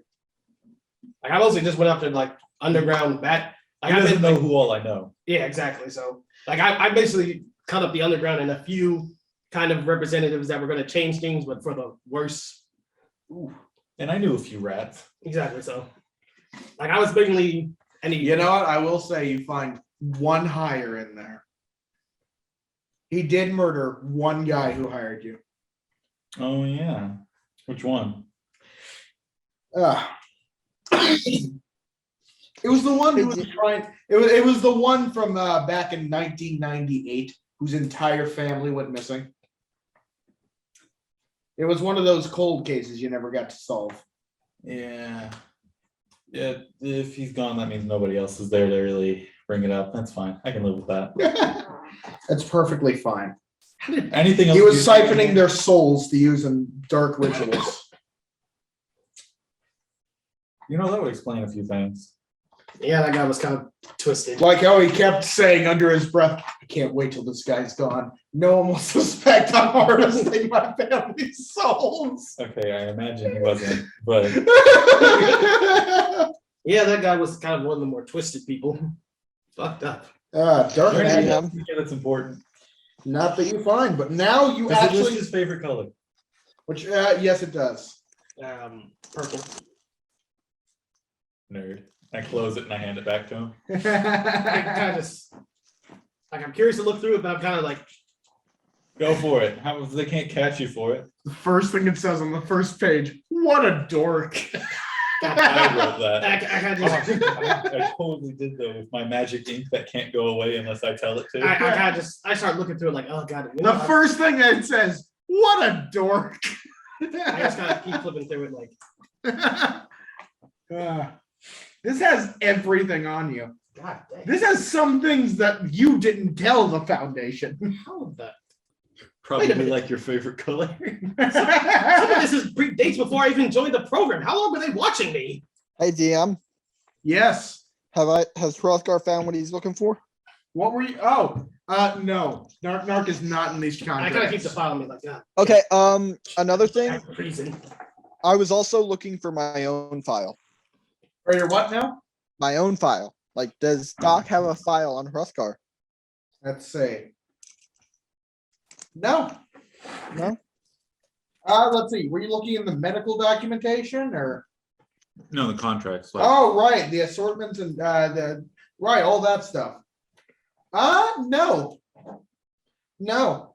Like I mostly just went after like underground bat. He Like I doesn't didn't know who all I know. Yeah, exactly. So like I basically cut up the underground and a few kind of representatives that were going to change things, but for the worse. And I knew a few rats. Exactly. So like I was basically any. You know what? I will say you find one hire in there. He did murder one guy who hired you. Oh yeah. Which one? It was the one who was trying. It was the one from back in 1998 whose entire family went missing. It was one of those cold cases you never got to solve. Yeah. Yeah. If he's gone, that means nobody else is there to really bring it up. That's fine. I can live with that. That's perfectly fine. Anything else? He was you- siphoning their souls to use in dark rituals. You know, that would explain a few things. Yeah, that guy was kind of twisted. Like how he kept saying under his breath, I can't wait till this guy's gone. No one will suspect I'm harvesting my family's souls. Okay, I imagine he wasn't, but Yeah, that guy was kind of one of the more twisted people. Fucked up. Dark anything Magic. else that's important. Not that you find, but now you Does it list actually, his favorite color? which yes, it does. Purple. Nerd. I close it and I hand it back to him. I kind of just like I'm curious to look through it, but I'm kind of like Go for it. How they can't catch you for it? The first thing it says on the first page, what a dork. I wrote that. I kind of just. I totally did though with my magic ink that can't go away unless I tell it to. I kind of just I start looking through it like, oh god, you know, The first thing that it says, what a dork. I just kind of keep flipping through it like This has everything on you. God dang. This has some things that you didn't tell the foundation. How is that? Probably minute. like your favorite color. Some of this is predates before I even joined the program. How long were they watching me? Hey, DM, Yes. has Hrothgar found what he's looking for? What were you? Oh, no. Narc is not in these I contracts. gotta keep the file on me like that. Okay, another thing, Reason. I was also looking for my own file. Or your what now? My own file. Like, does Doc have a file on Hrothgar? Let's see. No. No? Let's see. Were you looking in the medical documentation or? No, the contracts. Like, Oh, right. The assortments and right, all that stuff. No. No.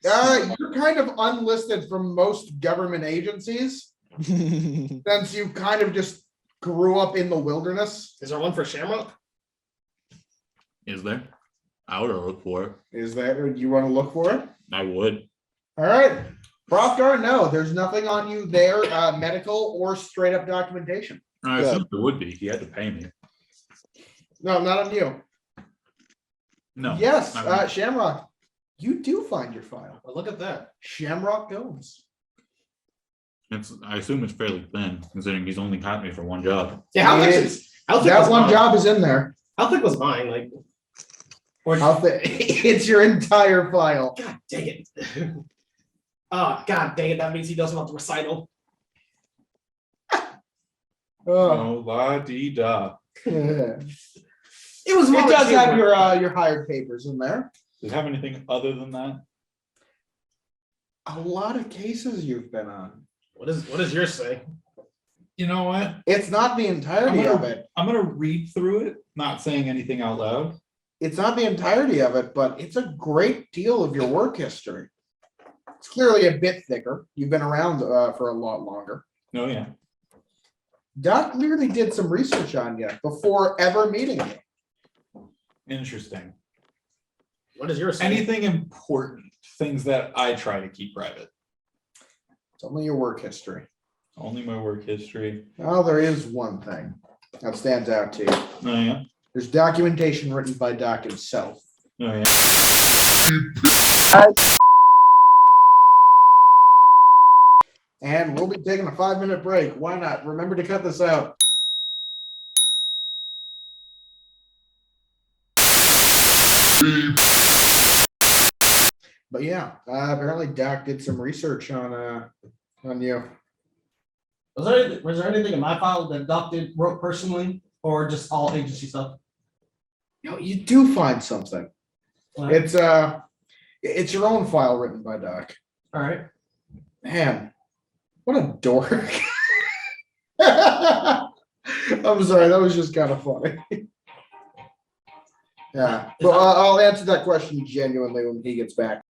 You're kind of unlisted from most government agencies since you kind of just grew up in the wilderness. Is there one for Shamrock? is there? I would look for it. Is that you want to look for it? I would. All right. Proctor, no, there's nothing on you there, medical or straight up documentation. I Good. assumed it would be. He had to pay me. No, not on you. No. Yes, I mean, Shamrock, you do find your file. Well, look at that. Shamrock goes. I assume it's fairly thin, considering he's only got me for one job. Yeah, how much It's- is how thick That was one mine? job is in there. How thick was mine? Like, or It's your entire file. God dang it. Oh, God dang it. That means he knows about the recital. Oh. Oh, la dee da. It It was does have your hired papers in there. Does it have anything other than that? A lot of cases you've been on. What is yours say? You know what? It's not the entirety of it. I'm gonna read through it, not saying anything out loud. It's not the entirety of it, but it's a great deal of your work history. It's clearly a bit thicker. You've been around for a lot longer. No, yeah. Doc clearly did some research on you before ever meeting you. Interesting. What is yours say? Anything important, things that I try to keep private. It's only your work history. Only my work history. Oh, there is one thing that stands out to you. Oh, yeah. There's documentation written by Doc himself. Oh, yeah. And we'll be taking a 5-minute break. Why not? Remember to cut this out. But yeah, apparently Doc did some research on you. Was there anything in my file that Doc wrote personally, or just all agency stuff? You do find something. All right. It's your own file written by Doc. All right. Man, what a dork. I'm sorry, that was just kind of funny. Yeah, well, I'll answer that question genuinely when he gets back.